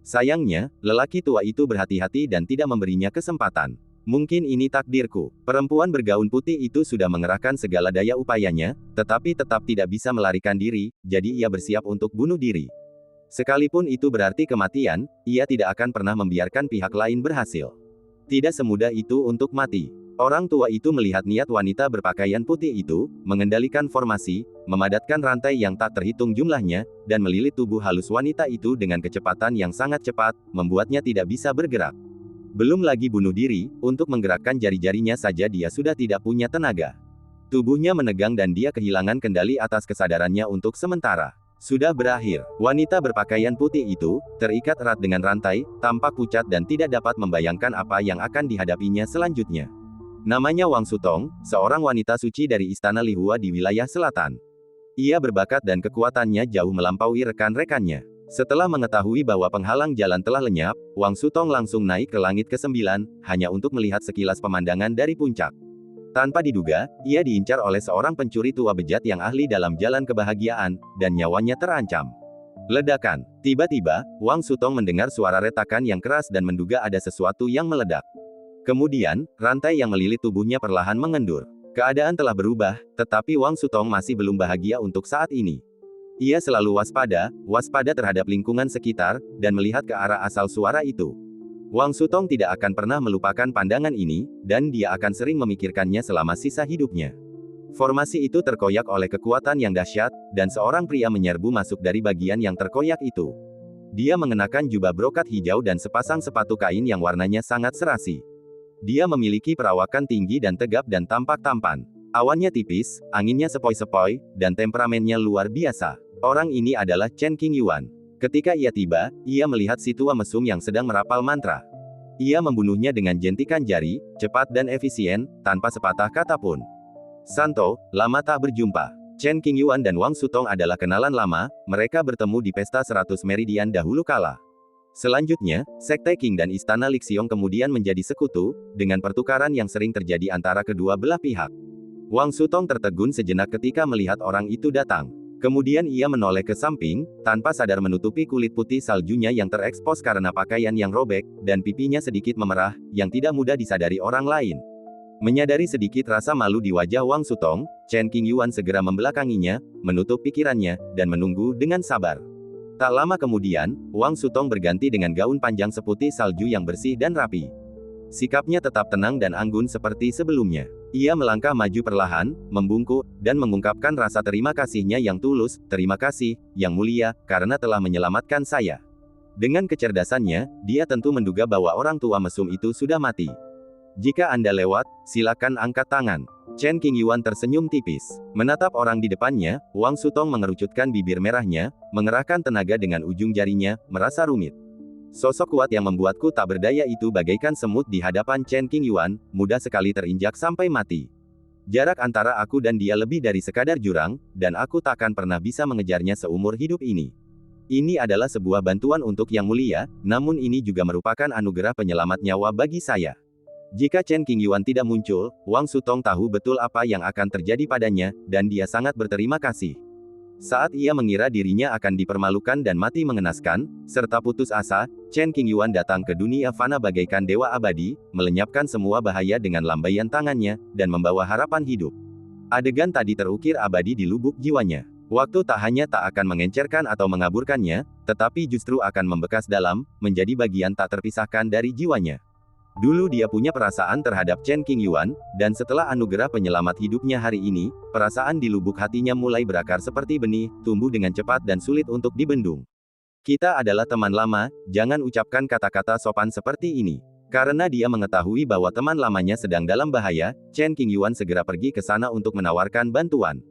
Sayangnya, lelaki tua itu berhati-hati dan tidak memberinya kesempatan. Mungkin ini takdirku. Perempuan bergaun putih itu sudah mengerahkan segala daya upayanya, tetapi tetap tidak bisa melarikan diri, jadi ia bersiap untuk bunuh diri. Sekalipun itu berarti kematian, ia tidak akan pernah membiarkan pihak lain berhasil. Tidak semudah itu untuk mati. Orang tua itu melihat niat wanita berpakaian putih itu, mengendalikan formasi, memadatkan rantai yang tak terhitung jumlahnya, dan melilit tubuh halus wanita itu dengan kecepatan yang sangat cepat, membuatnya tidak bisa bergerak. Belum lagi bunuh diri, untuk menggerakkan jari-jarinya saja dia sudah tidak punya tenaga. Tubuhnya menegang dan dia kehilangan kendali atas kesadarannya untuk sementara. Sudah berakhir. Wanita berpakaian putih itu, terikat erat dengan rantai, tampak pucat dan tidak dapat membayangkan apa yang akan dihadapinya selanjutnya. Namanya Wang Sutong, seorang wanita suci dari Istana Lihua di wilayah selatan. Ia berbakat dan kekuatannya jauh melampaui rekan-rekannya. Setelah mengetahui bahwa penghalang jalan telah lenyap, Wang Sutong langsung naik ke langit ke-9, hanya untuk melihat sekilas pemandangan dari puncak. Tanpa diduga, ia diincar oleh seorang pencuri tua bejat yang ahli dalam jalan kebahagiaan, dan nyawanya terancam. Ledakan. Tiba-tiba, Wang Sutong mendengar suara retakan yang keras dan menduga ada sesuatu yang meledak. Kemudian, rantai yang melilit tubuhnya perlahan mengendur. Keadaan telah berubah, tetapi Wang Sutong masih belum bahagia untuk saat ini. Ia selalu waspada terhadap lingkungan sekitar, dan melihat ke arah asal suara itu. Wang Sutong tidak akan pernah melupakan pandangan ini, dan dia akan sering memikirkannya selama sisa hidupnya. Formasi itu terkoyak oleh kekuatan yang dahsyat, dan seorang pria menyerbu masuk dari bagian yang terkoyak itu. Dia mengenakan jubah brokat hijau dan sepasang sepatu kain yang warnanya sangat serasi. Dia memiliki perawakan tinggi dan tegap dan tampak tampan. Awannya tipis, anginnya sepoi-sepoi, dan temperamennya luar biasa. Orang ini adalah Chen Qingyuan. Ketika ia tiba, ia melihat si tua mesum yang sedang merapal mantra. Ia membunuhnya dengan jentikan jari, cepat dan efisien, tanpa sepatah kata pun. Santo, lama tak berjumpa. Chen Qingyuan dan Wang Sutong adalah kenalan lama, mereka bertemu di pesta 100 Meridian dahulu kala. Selanjutnya, Sekte Qing dan Istana Lixiong kemudian menjadi sekutu, dengan pertukaran yang sering terjadi antara kedua belah pihak. Wang Sutong tertegun sejenak ketika melihat orang itu datang. Kemudian ia menoleh ke samping, tanpa sadar menutupi kulit putih saljunya yang terekspos karena pakaian yang robek, dan pipinya sedikit memerah, yang tidak mudah disadari orang lain. Menyadari sedikit rasa malu di wajah Wang Sutong, Chen Qingyuan segera membelakanginya, menutup pikirannya, dan menunggu dengan sabar. Tak lama kemudian, Wang Sutong berganti dengan gaun panjang seputih salju yang bersih dan rapi. Sikapnya tetap tenang dan anggun seperti sebelumnya. Ia melangkah maju perlahan, membungkuk, dan mengungkapkan rasa terima kasihnya yang tulus. Terima kasih, Yang Mulia, karena telah menyelamatkan saya. Dengan kecerdasannya, dia tentu menduga bahwa orang tua mesum itu sudah mati. Jika Anda lewat, silakan angkat tangan. Chen Qingyuan tersenyum tipis. Menatap orang di depannya, Wang Sutong mengerucutkan bibir merahnya, mengerahkan tenaga dengan ujung jarinya, merasa rumit. Sosok kuat yang membuatku tak berdaya itu bagaikan semut di hadapan Chen Qingyuan, mudah sekali terinjak sampai mati. Jarak antara aku dan dia lebih dari sekadar jurang, dan aku takkan pernah bisa mengejarnya seumur hidup ini. Ini adalah sebuah bantuan untuk Yang Mulia, namun ini juga merupakan anugerah penyelamat nyawa bagi saya. Jika Chen Qingyuan tidak muncul, Wang Sutong tahu betul apa yang akan terjadi padanya, dan dia sangat berterima kasih. Saat ia mengira dirinya akan dipermalukan dan mati mengenaskan, serta putus asa, Chen Qingyuan datang ke dunia fana bagaikan dewa abadi, melenyapkan semua bahaya dengan lambaian tangannya, dan membawa harapan hidup. Adegan tadi terukir abadi di lubuk jiwanya. Waktu tak hanya tak akan mengencerkan atau mengaburkannya, tetapi justru akan membekas dalam, menjadi bagian tak terpisahkan dari jiwanya. Dulu dia punya perasaan terhadap Chen Qingyuan, dan setelah anugerah penyelamat hidupnya hari ini, perasaan di lubuk hatinya mulai berakar seperti benih, tumbuh dengan cepat dan sulit untuk dibendung. Kita adalah teman lama, jangan ucapkan kata-kata sopan seperti ini. Karena dia mengetahui bahwa teman lamanya sedang dalam bahaya, Chen Qingyuan segera pergi ke sana untuk menawarkan bantuan.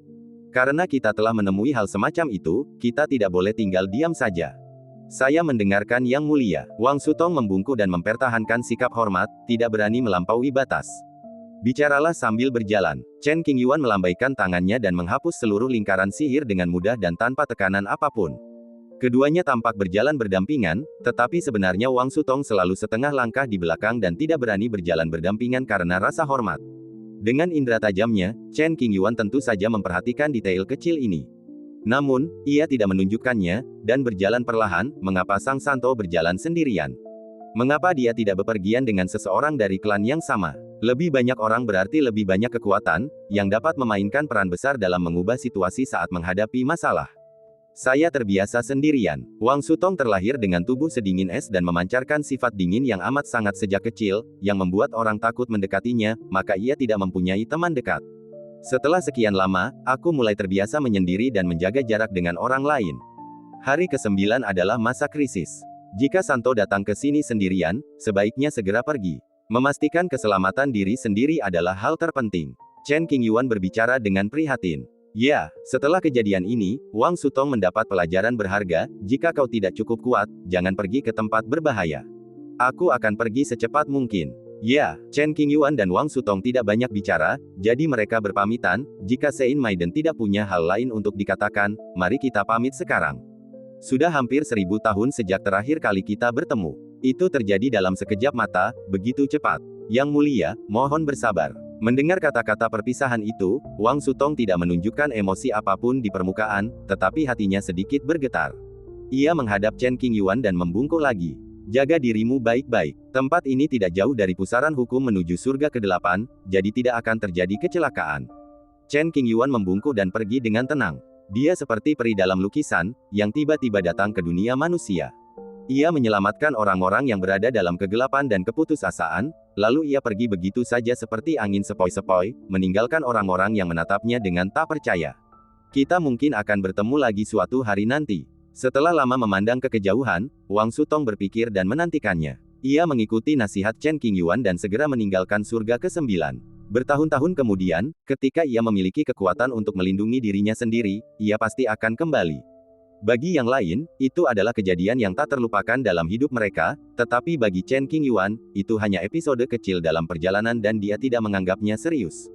Karena kita telah menemui hal semacam itu, kita tidak boleh tinggal diam saja. Saya mendengarkan Yang Mulia. Wang Sutong membungkuk dan mempertahankan sikap hormat, tidak berani melampaui batas. Bicaralah sambil berjalan. Chen Qingyuan melambaikan tangannya dan menghapus seluruh lingkaran sihir dengan mudah dan tanpa tekanan apapun. Keduanya tampak berjalan berdampingan, tetapi sebenarnya Wang Sutong selalu setengah langkah di belakang dan tidak berani berjalan berdampingan karena rasa hormat. Dengan indera tajamnya, Chen Qingyuan tentu saja memperhatikan detail kecil ini. Namun, ia tidak menunjukkannya, dan berjalan perlahan. Mengapa Sang Santo berjalan sendirian? Mengapa dia tidak bepergian dengan seseorang dari klan yang sama? Lebih banyak orang berarti lebih banyak kekuatan, yang dapat memainkan peran besar dalam mengubah situasi saat menghadapi masalah. Saya terbiasa sendirian. Wang Sutong terlahir dengan tubuh sedingin es dan memancarkan sifat dingin yang amat sangat sejak kecil, yang membuat orang takut mendekatinya, maka ia tidak mempunyai teman dekat. Setelah sekian lama, aku mulai terbiasa menyendiri dan menjaga jarak dengan orang lain. Hari ke-9 adalah masa krisis. Jika Santo datang ke sini sendirian, sebaiknya segera pergi. Memastikan keselamatan diri sendiri adalah hal terpenting. Chen Qingyuan berbicara dengan prihatin. Ya, setelah kejadian ini, Wang Sutong mendapat pelajaran berharga. Jika kau tidak cukup kuat, jangan pergi ke tempat berbahaya. Aku akan pergi secepat mungkin. Ya, Chen Qingyuan dan Wang Sutong tidak banyak bicara, jadi mereka berpamitan. Jika Sein Maiden tidak punya hal lain untuk dikatakan, mari kita pamit sekarang. Sudah hampir 1000 tahun sejak terakhir kali kita bertemu. Itu terjadi dalam sekejap mata, begitu cepat. Yang mulia, mohon bersabar. Mendengar kata-kata perpisahan itu, Wang Sutong tidak menunjukkan emosi apapun di permukaan, tetapi hatinya sedikit bergetar. Ia menghadap Chen Qingyuan dan membungkuk lagi. Jaga dirimu baik-baik. Tempat ini tidak jauh dari pusaran hukum menuju surga ke-8, jadi tidak akan terjadi kecelakaan. Chen Qingyuan membungkuk dan pergi dengan tenang. Dia seperti peri dalam lukisan, yang tiba-tiba datang ke dunia manusia. Ia menyelamatkan orang-orang yang berada dalam kegelapan dan keputusasaan, lalu ia pergi begitu saja seperti angin sepoi-sepoi, meninggalkan orang-orang yang menatapnya dengan tak percaya. Kita mungkin akan bertemu lagi suatu hari nanti. Setelah lama memandang ke kejauhan, Wang Sutong berpikir dan menantikannya. Ia mengikuti nasihat Chen Qingyuan dan segera meninggalkan surga ke-9. Bertahun-tahun kemudian, ketika ia memiliki kekuatan untuk melindungi dirinya sendiri, ia pasti akan kembali. Bagi yang lain, itu adalah kejadian yang tak terlupakan dalam hidup mereka, tetapi bagi Chen Qingyuan, itu hanya episode kecil dalam perjalanan dan dia tidak menganggapnya serius.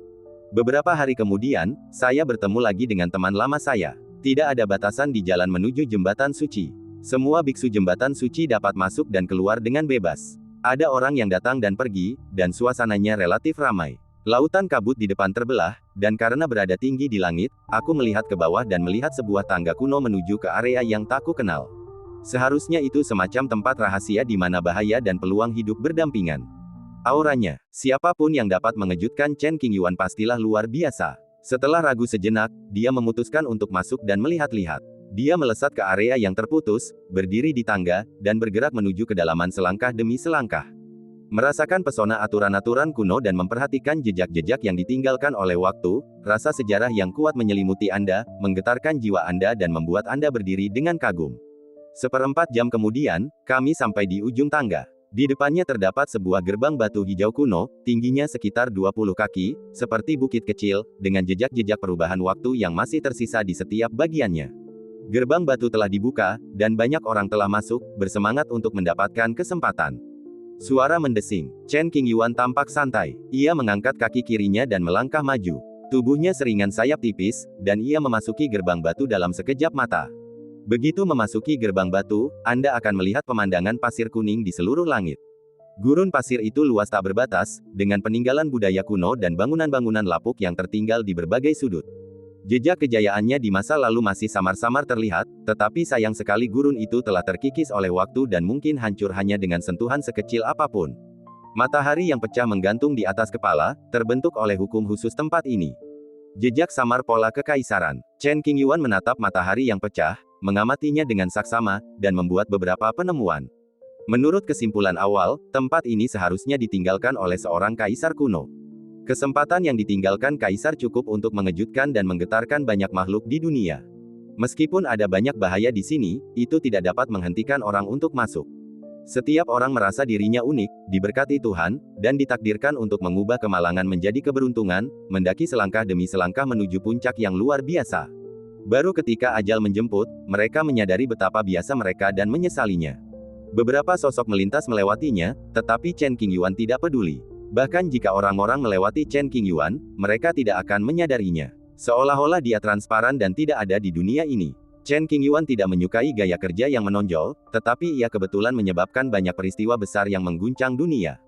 Beberapa hari kemudian, saya bertemu lagi dengan teman lama saya. Tidak ada batasan di jalan menuju jembatan suci. Semua biksu jembatan suci dapat masuk dan keluar dengan bebas. Ada orang yang datang dan pergi, dan suasananya relatif ramai. Lautan kabut di depan terbelah, dan karena berada tinggi di langit, aku melihat ke bawah dan melihat sebuah tangga kuno menuju ke area yang tak ku kenal. Seharusnya itu semacam tempat rahasia di mana bahaya dan peluang hidup berdampingan. Auranya, siapapun yang dapat mengejutkan Chen Qingyuan pastilah luar biasa. Setelah ragu sejenak, dia memutuskan untuk masuk dan melihat-lihat. Dia melesat ke area yang terputus, berdiri di tangga, dan bergerak menuju kedalaman selangkah demi selangkah. Merasakan pesona aturan-aturan kuno dan memperhatikan jejak-jejak yang ditinggalkan oleh waktu, rasa sejarah yang kuat menyelimuti Anda, menggetarkan jiwa Anda dan membuat Anda berdiri dengan kagum. 1/4 jam kemudian, kami sampai di ujung tangga. Di depannya terdapat sebuah gerbang batu hijau kuno, tingginya sekitar 20 kaki, seperti bukit kecil, dengan jejak-jejak perubahan waktu yang masih tersisa di setiap bagiannya. Gerbang batu telah dibuka, dan banyak orang telah masuk, bersemangat untuk mendapatkan kesempatan. Suara mendesing. Chen Qingyuan tampak santai. Ia mengangkat kaki kirinya dan melangkah maju. Tubuhnya seringan sayap tipis, dan ia memasuki gerbang batu dalam sekejap mata. Begitu memasuki gerbang batu, Anda akan melihat pemandangan pasir kuning di seluruh langit. Gurun pasir itu luas tak berbatas, dengan peninggalan budaya kuno dan bangunan-bangunan lapuk yang tertinggal di berbagai sudut. Jejak kejayaannya di masa lalu masih samar-samar terlihat, tetapi sayang sekali gurun itu telah terkikis oleh waktu dan mungkin hancur hanya dengan sentuhan sekecil apapun. Matahari yang pecah menggantung di atas kepala, terbentuk oleh hukum khusus tempat ini. Jejak samar pola kekaisaran. Chen Qingyuan menatap matahari yang pecah, mengamatinya dengan saksama, dan membuat beberapa penemuan. Menurut kesimpulan awal, tempat ini seharusnya ditinggalkan oleh seorang kaisar kuno. Kesempatan yang ditinggalkan kaisar cukup untuk mengejutkan dan menggetarkan banyak makhluk di dunia. Meskipun ada banyak bahaya di sini, itu tidak dapat menghentikan orang untuk masuk. Setiap orang merasa dirinya unik, diberkati Tuhan, dan ditakdirkan untuk mengubah kemalangan menjadi keberuntungan, mendaki selangkah demi selangkah menuju puncak yang luar biasa. Baru ketika ajal menjemput, mereka menyadari betapa biasa mereka dan menyesalinya. Beberapa sosok melintas melewatinya, tetapi Chen Qingyuan tidak peduli. Bahkan jika orang-orang melewati Chen Qingyuan, mereka tidak akan menyadarinya. Seolah-olah dia transparan dan tidak ada di dunia ini. Chen Qingyuan tidak menyukai gaya kerja yang menonjol, tetapi ia kebetulan menyebabkan banyak peristiwa besar yang mengguncang dunia.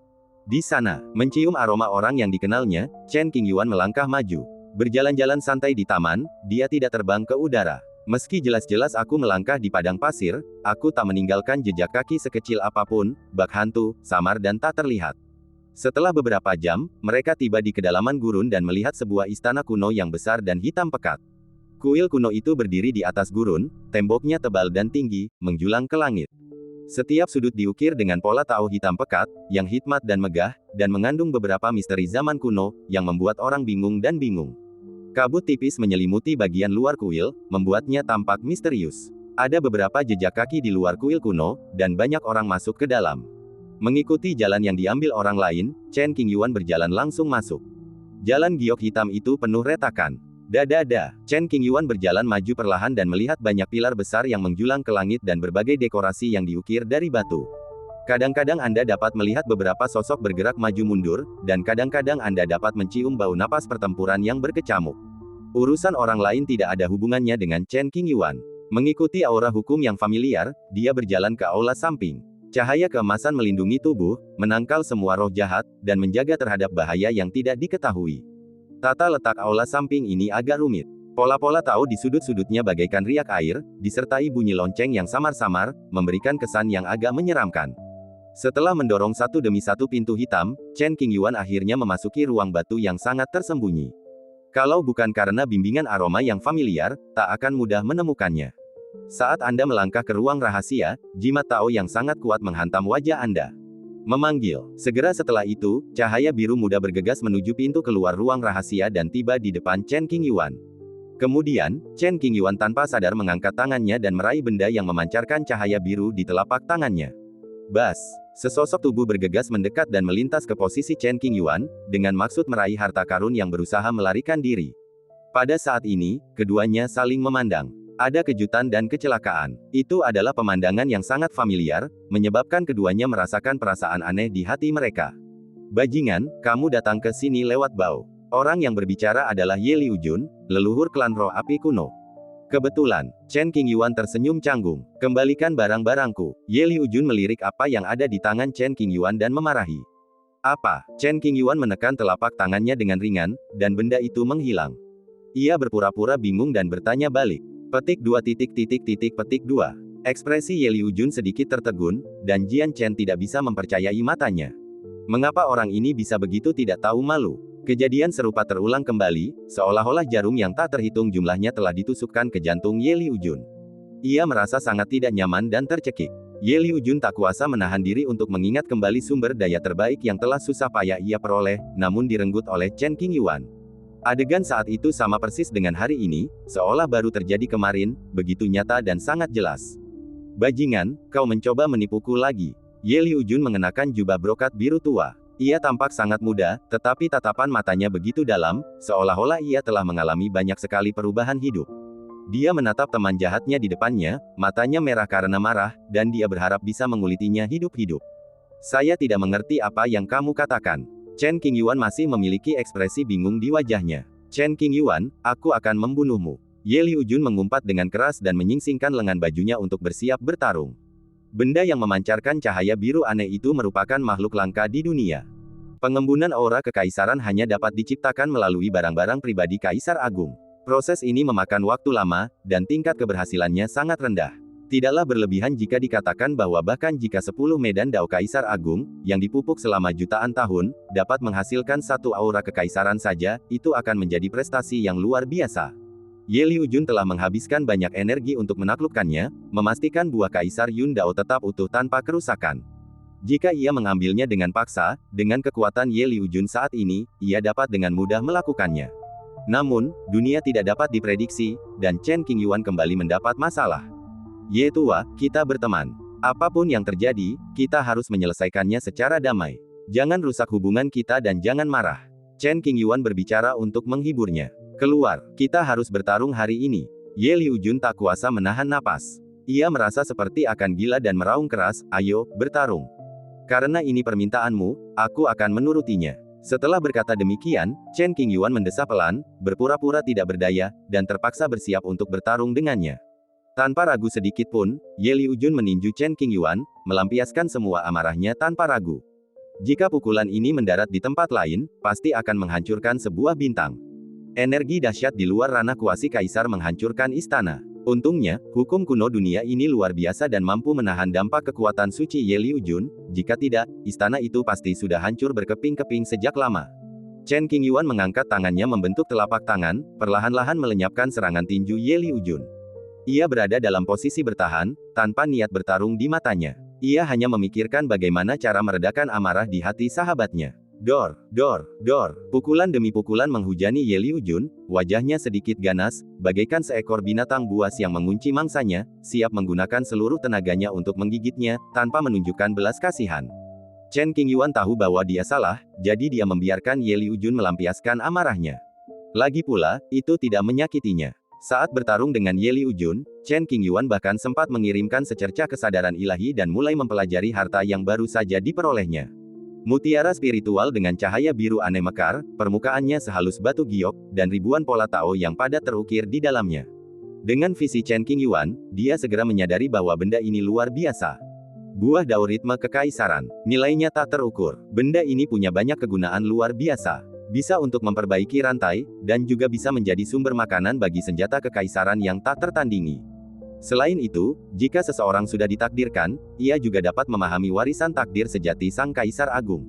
Di sana, mencium aroma orang yang dikenalnya, Chen Qingyuan melangkah maju. Berjalan-jalan santai di taman, dia tidak terbang ke udara. Meski jelas-jelas aku melangkah di padang pasir, aku tak meninggalkan jejak kaki sekecil apapun, bak hantu, samar dan tak terlihat. Setelah beberapa jam, mereka tiba di kedalaman gurun dan melihat sebuah istana kuno yang besar dan hitam pekat. Kuil kuno itu berdiri di atas gurun, temboknya tebal dan tinggi, menjulang ke langit. Setiap sudut diukir dengan pola tau hitam pekat, yang hikmat dan megah, dan mengandung beberapa misteri zaman kuno, yang membuat orang bingung dan bingung. Kabut tipis menyelimuti bagian luar kuil, membuatnya tampak misterius. Ada beberapa jejak kaki di luar kuil kuno, dan banyak orang masuk ke dalam. Mengikuti jalan yang diambil orang lain, Chen Qingyuan berjalan langsung masuk. Jalan giok hitam itu penuh retakan. Dada, Chen Qingyuan berjalan maju perlahan dan melihat banyak pilar besar yang menjulang ke langit dan berbagai dekorasi yang diukir dari batu. Kadang-kadang Anda dapat melihat beberapa sosok bergerak maju mundur, dan kadang-kadang Anda dapat mencium bau napas pertempuran yang berkecamuk. Urusan orang lain tidak ada hubungannya dengan Chen Qingyuan. Mengikuti aura hukum yang familiar, dia berjalan ke aula samping. Cahaya keemasan melindungi tubuh, menangkal semua roh jahat, dan menjaga terhadap bahaya yang tidak diketahui. Tata letak aula samping ini agak rumit. Pola-pola tahu di sudut-sudutnya bagaikan riak air, disertai bunyi lonceng yang samar-samar, memberikan kesan yang agak menyeramkan. Setelah mendorong satu demi satu pintu hitam, Chen Qingyuan akhirnya memasuki ruang batu yang sangat tersembunyi. Kalau bukan karena bimbingan aroma yang familiar, tak akan mudah menemukannya. Saat Anda melangkah ke ruang rahasia, jimat Tao yang sangat kuat menghantam wajah Anda. Memanggil. Segera setelah itu, cahaya biru muda bergegas menuju pintu keluar ruang rahasia dan tiba di depan Chen Qingyuan. Kemudian, Chen Qingyuan tanpa sadar mengangkat tangannya dan meraih benda yang memancarkan cahaya biru di telapak tangannya. Bas! Sesosok tubuh bergegas mendekat dan melintas ke posisi Chen Qingyuan, dengan maksud meraih harta karun yang berusaha melarikan diri. Pada saat ini, keduanya saling memandang. Ada kejutan dan kecelakaan. Itu adalah pemandangan yang sangat familiar, menyebabkan keduanya merasakan perasaan aneh di hati mereka. Bajingan, kamu datang ke sini lewat bau. Orang yang berbicara adalah Ye Liujun, leluhur klan roh api kuno. Kebetulan, Chen Qingyuan tersenyum canggung. Kembalikan barang-barangku. Ye Liujun melirik apa yang ada di tangan Chen Qingyuan dan memarahi. Apa? Chen Qingyuan menekan telapak tangannya dengan ringan, dan benda itu menghilang. Ia berpura-pura bingung dan bertanya balik. Petik 2. Ekspresi Ye Liujun sedikit tertegun, dan Jian Chen tidak bisa mempercayai matanya. Mengapa orang ini bisa begitu tidak tahu malu? Kejadian serupa terulang kembali, seolah-olah jarum yang tak terhitung jumlahnya telah ditusukkan ke jantung Ye Liujun. Ia merasa sangat tidak nyaman dan tercekik. Ye Liujun tak kuasa menahan diri untuk mengingat kembali sumber daya terbaik yang telah susah payah ia peroleh, namun direnggut oleh Chen Qingyuan. Adegan saat itu sama persis dengan hari ini, seolah baru terjadi kemarin, begitu nyata dan sangat jelas. Bajingan, kau mencoba menipuku lagi. Ye Liujun mengenakan jubah brokat biru tua. Ia tampak sangat muda, tetapi tatapan matanya begitu dalam, seolah-olah ia telah mengalami banyak sekali perubahan hidup. Dia menatap teman jahatnya di depannya, matanya merah karena marah, dan dia berharap bisa mengulitinya hidup-hidup. Saya tidak mengerti apa yang kamu katakan. Chen Qingyuan masih memiliki ekspresi bingung di wajahnya. Chen Qingyuan, aku akan membunuhmu. Ye Liujun mengumpat dengan keras dan menyingsingkan lengan bajunya untuk bersiap bertarung. Benda yang memancarkan cahaya biru aneh itu merupakan makhluk langka di dunia. Pengembunan aura kekaisaran hanya dapat diciptakan melalui barang-barang pribadi Kaisar Agung. Proses ini memakan waktu lama, dan tingkat keberhasilannya sangat rendah. Tidaklah berlebihan jika dikatakan bahwa bahkan jika 10 medan dao Kaisar Agung, yang dipupuk selama jutaan tahun, dapat menghasilkan satu aura kekaisaran saja, itu akan menjadi prestasi yang luar biasa. Ye Liujun telah menghabiskan banyak energi untuk menaklukkannya, memastikan buah Kaisar Yun Dao tetap utuh tanpa kerusakan. Jika ia mengambilnya dengan paksa, dengan kekuatan Ye Liujun saat ini, ia dapat dengan mudah melakukannya. Namun, dunia tidak dapat diprediksi, dan Chen Qingyuan kembali mendapat masalah. Ye tua, kita berteman. Apapun yang terjadi, kita harus menyelesaikannya secara damai. Jangan rusak hubungan kita dan jangan marah. Chen Qingyuan berbicara untuk menghiburnya. Keluar, kita harus bertarung hari ini. Ye Liujun tak kuasa menahan napas. Ia merasa seperti akan gila dan meraung keras, ayo, bertarung. Karena ini permintaanmu, aku akan menurutinya. Setelah berkata demikian, Chen Qingyuan mendesah pelan, berpura-pura tidak berdaya, dan terpaksa bersiap untuk bertarung dengannya. Tanpa ragu sedikit pun, Ye Liujun meninju Chen Qingyuan, melampiaskan semua amarahnya tanpa ragu. Jika pukulan ini mendarat di tempat lain, pasti akan menghancurkan sebuah bintang. Energi dahsyat di luar ranah kuasi kaisar menghancurkan istana. Untungnya, hukum kuno dunia ini luar biasa dan mampu menahan dampak kekuatan suci Ye Liujun, jika tidak, istana itu pasti sudah hancur berkeping-keping sejak lama. Chen Qingyuan mengangkat tangannya membentuk telapak tangan, perlahan-lahan melenyapkan serangan tinju Ye Liujun. Ia berada dalam posisi bertahan, tanpa niat bertarung di matanya. Ia hanya memikirkan bagaimana cara meredakan amarah di hati sahabatnya. Dor, dor, dor. Pukulan demi pukulan menghujani Ye Liujun, wajahnya sedikit ganas, bagaikan seekor binatang buas yang mengunci mangsanya, siap menggunakan seluruh tenaganya untuk menggigitnya, tanpa menunjukkan belas kasihan. Chen Qingyuan tahu bahwa dia salah, jadi dia membiarkan Ye Liujun melampiaskan amarahnya. Lagi pula, itu tidak menyakitinya. Saat bertarung dengan Ye Liujun, Chen Qingyuan bahkan sempat mengirimkan secercah kesadaran ilahi dan mulai mempelajari harta yang baru saja diperolehnya. Mutiara spiritual dengan cahaya biru aneh mekar, permukaannya sehalus batu giok, dan ribuan pola Tao yang padat terukir di dalamnya. Dengan visi Chen Qingyuan, dia segera menyadari bahwa benda ini luar biasa. Buah Dao Ritme Kekaisaran. Nilainya tak terukur. Benda ini punya banyak kegunaan luar biasa. Bisa untuk memperbaiki rantai, dan juga bisa menjadi sumber makanan bagi senjata kekaisaran yang tak tertandingi. Selain itu, jika seseorang sudah ditakdirkan, ia juga dapat memahami warisan takdir sejati Sang Kaisar Agung.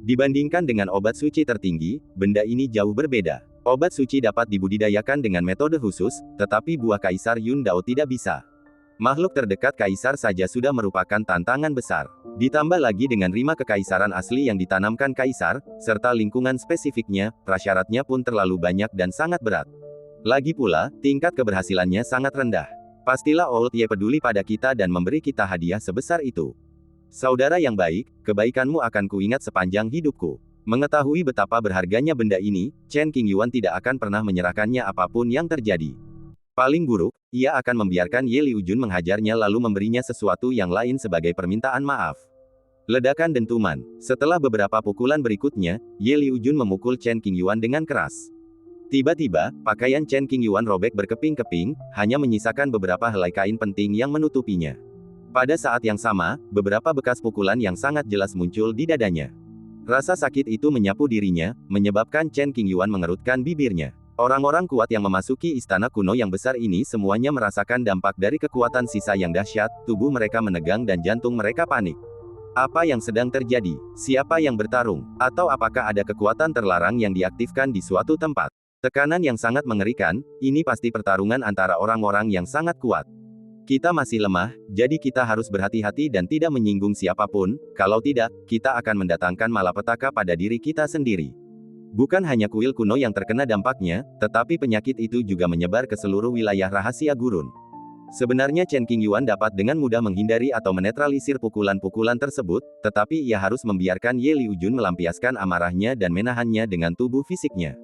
Dibandingkan dengan obat suci tertinggi, benda ini jauh berbeda. Obat suci dapat dibudidayakan dengan metode khusus, tetapi buah Kaisar Yun Dao tidak bisa. Makhluk terdekat kaisar saja sudah merupakan tantangan besar. Ditambah lagi dengan rima kekaisaran asli yang ditanamkan kaisar, serta lingkungan spesifiknya, prasyaratnya pun terlalu banyak dan sangat berat. Lagi pula, tingkat keberhasilannya sangat rendah. Pastilah Old Ye peduli pada kita dan memberi kita hadiah sebesar itu. Saudara yang baik, kebaikanmu akan kuingat sepanjang hidupku. Mengetahui betapa berharganya benda ini, Chen Qingyuan tidak akan pernah menyerahkannya apapun yang terjadi. Paling buruk, ia akan membiarkan Ye Liujun menghajarnya lalu memberinya sesuatu yang lain sebagai permintaan maaf. Ledakan dentuman. Setelah beberapa pukulan berikutnya, Ye Liujun memukul Chen Qingyuan dengan keras. Tiba-tiba, pakaian Chen Qingyuan robek berkeping-keping, hanya menyisakan beberapa helai kain penting yang menutupinya. Pada saat yang sama, beberapa bekas pukulan yang sangat jelas muncul di dadanya. Rasa sakit itu menyapu dirinya, menyebabkan Chen Qingyuan mengerutkan bibirnya. Orang-orang kuat yang memasuki istana kuno yang besar ini semuanya merasakan dampak dari kekuatan sisa yang dahsyat, tubuh mereka menegang dan jantung mereka panik. Apa yang sedang terjadi? Siapa yang bertarung? Atau apakah ada kekuatan terlarang yang diaktifkan di suatu tempat? Tekanan yang sangat mengerikan, ini pasti pertarungan antara orang-orang yang sangat kuat. Kita masih lemah, jadi kita harus berhati-hati dan tidak menyinggung siapapun, kalau tidak, kita akan mendatangkan malapetaka pada diri kita sendiri. Bukan hanya kuil kuno yang terkena dampaknya, tetapi penyakit itu juga menyebar ke seluruh wilayah rahasia gurun. Sebenarnya Chen Qingyuan dapat dengan mudah menghindari atau menetralisir pukulan-pukulan tersebut, tetapi ia harus membiarkan Ye Liujun melampiaskan amarahnya dan menahannya dengan tubuh fisiknya.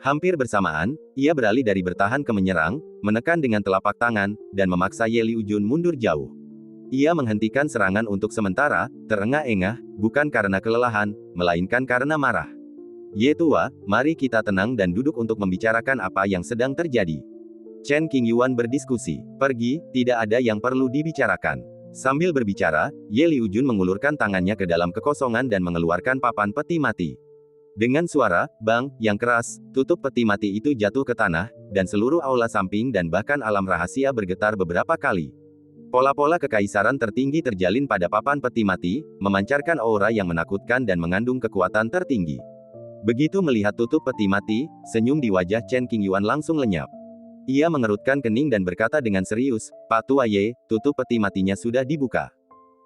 Hampir bersamaan, ia beralih dari bertahan ke menyerang, menekan dengan telapak tangan, dan memaksa Ye Liujun mundur jauh. Ia menghentikan serangan untuk sementara, terengah-engah, bukan karena kelelahan, melainkan karena marah. Ye tua, mari kita tenang dan duduk untuk membicarakan apa yang sedang terjadi. Chen Qingyuan berdiskusi. Pergi, tidak ada yang perlu dibicarakan. Sambil berbicara, Ye Liujun mengulurkan tangannya ke dalam kekosongan dan mengeluarkan papan peti mati. Dengan suara, bang, yang keras, tutup peti mati itu jatuh ke tanah, dan seluruh aula samping dan bahkan alam rahasia bergetar beberapa kali. Pola-pola kekaisaran tertinggi terjalin pada papan peti mati, memancarkan aura yang menakutkan dan mengandung kekuatan tertinggi. Begitu melihat tutup peti mati, senyum di wajah Chen Qingyuan langsung lenyap. Ia mengerutkan kening dan berkata dengan serius, Pak Tua Ye, tutup peti matinya sudah dibuka.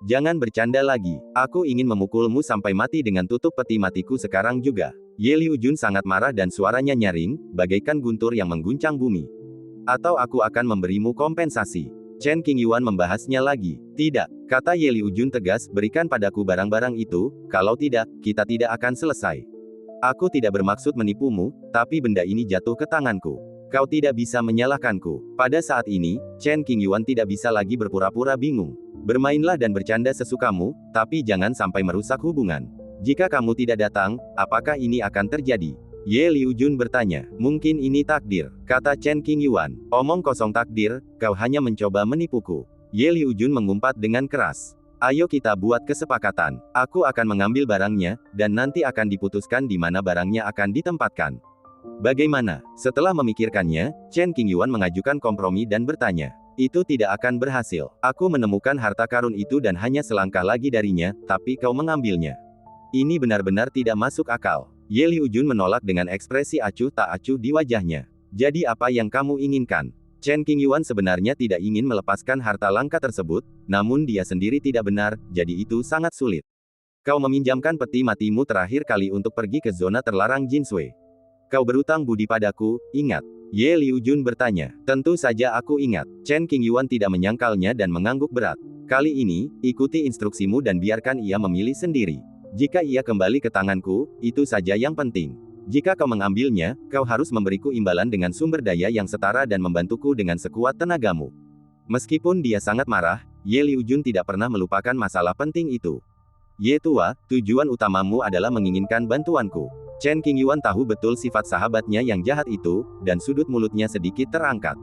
Jangan bercanda lagi, aku ingin memukulmu sampai mati dengan tutup peti matiku sekarang juga. Ye Liujun sangat marah dan suaranya nyaring, bagaikan guntur yang mengguncang bumi. Atau aku akan memberimu kompensasi. Chen Qingyuan membahasnya lagi. Tidak, kata Ye Liujun tegas, berikan padaku barang-barang itu, kalau tidak, kita tidak akan selesai. Aku tidak bermaksud menipumu, tapi benda ini jatuh ke tanganku. Kau tidak bisa menyalahkanku. Pada saat ini, Chen Qingyuan tidak bisa lagi berpura-pura bingung. Bermainlah dan bercanda sesukamu, tapi jangan sampai merusak hubungan. Jika kamu tidak datang, apakah ini akan terjadi? Ye Liujun bertanya. Mungkin ini takdir, kata Chen Qingyuan. Omong kosong takdir, kau hanya mencoba menipuku. Ye Liujun mengumpat dengan keras. Ayo kita buat kesepakatan. Aku akan mengambil barangnya, dan nanti akan diputuskan di mana barangnya akan ditempatkan. Bagaimana? Setelah memikirkannya, Chen Qingyuan mengajukan kompromi dan bertanya. Itu tidak akan berhasil. Aku menemukan harta karun itu dan hanya selangkah lagi darinya, tapi kau mengambilnya. Ini benar-benar tidak masuk akal. Ye Liujun menolak dengan ekspresi acuh tak acuh di wajahnya. Jadi apa yang kamu inginkan? Chen Qingyuan sebenarnya tidak ingin melepaskan harta langka tersebut, namun dia sendiri tidak benar, jadi itu sangat sulit. Kau meminjamkan peti matimu terakhir kali untuk pergi ke zona terlarang Jinsui. Kau berutang budi padaku, ingat. Ye Liujun bertanya. Tentu saja aku ingat. Chen Qingyuan tidak menyangkalnya dan mengangguk berat. Kali ini, ikuti instruksimu dan biarkan ia memilih sendiri. Jika ia kembali ke tanganku, itu saja yang penting. Jika kau mengambilnya, kau harus memberiku imbalan dengan sumber daya yang setara dan membantuku dengan sekuat tenagamu. Meskipun dia sangat marah, Ye Liujun tidak pernah melupakan masalah penting itu. Ye tua, tujuan utamamu adalah menginginkan bantuanku. Chen Qingyuan tahu betul sifat sahabatnya yang jahat itu, dan sudut mulutnya sedikit terangkat.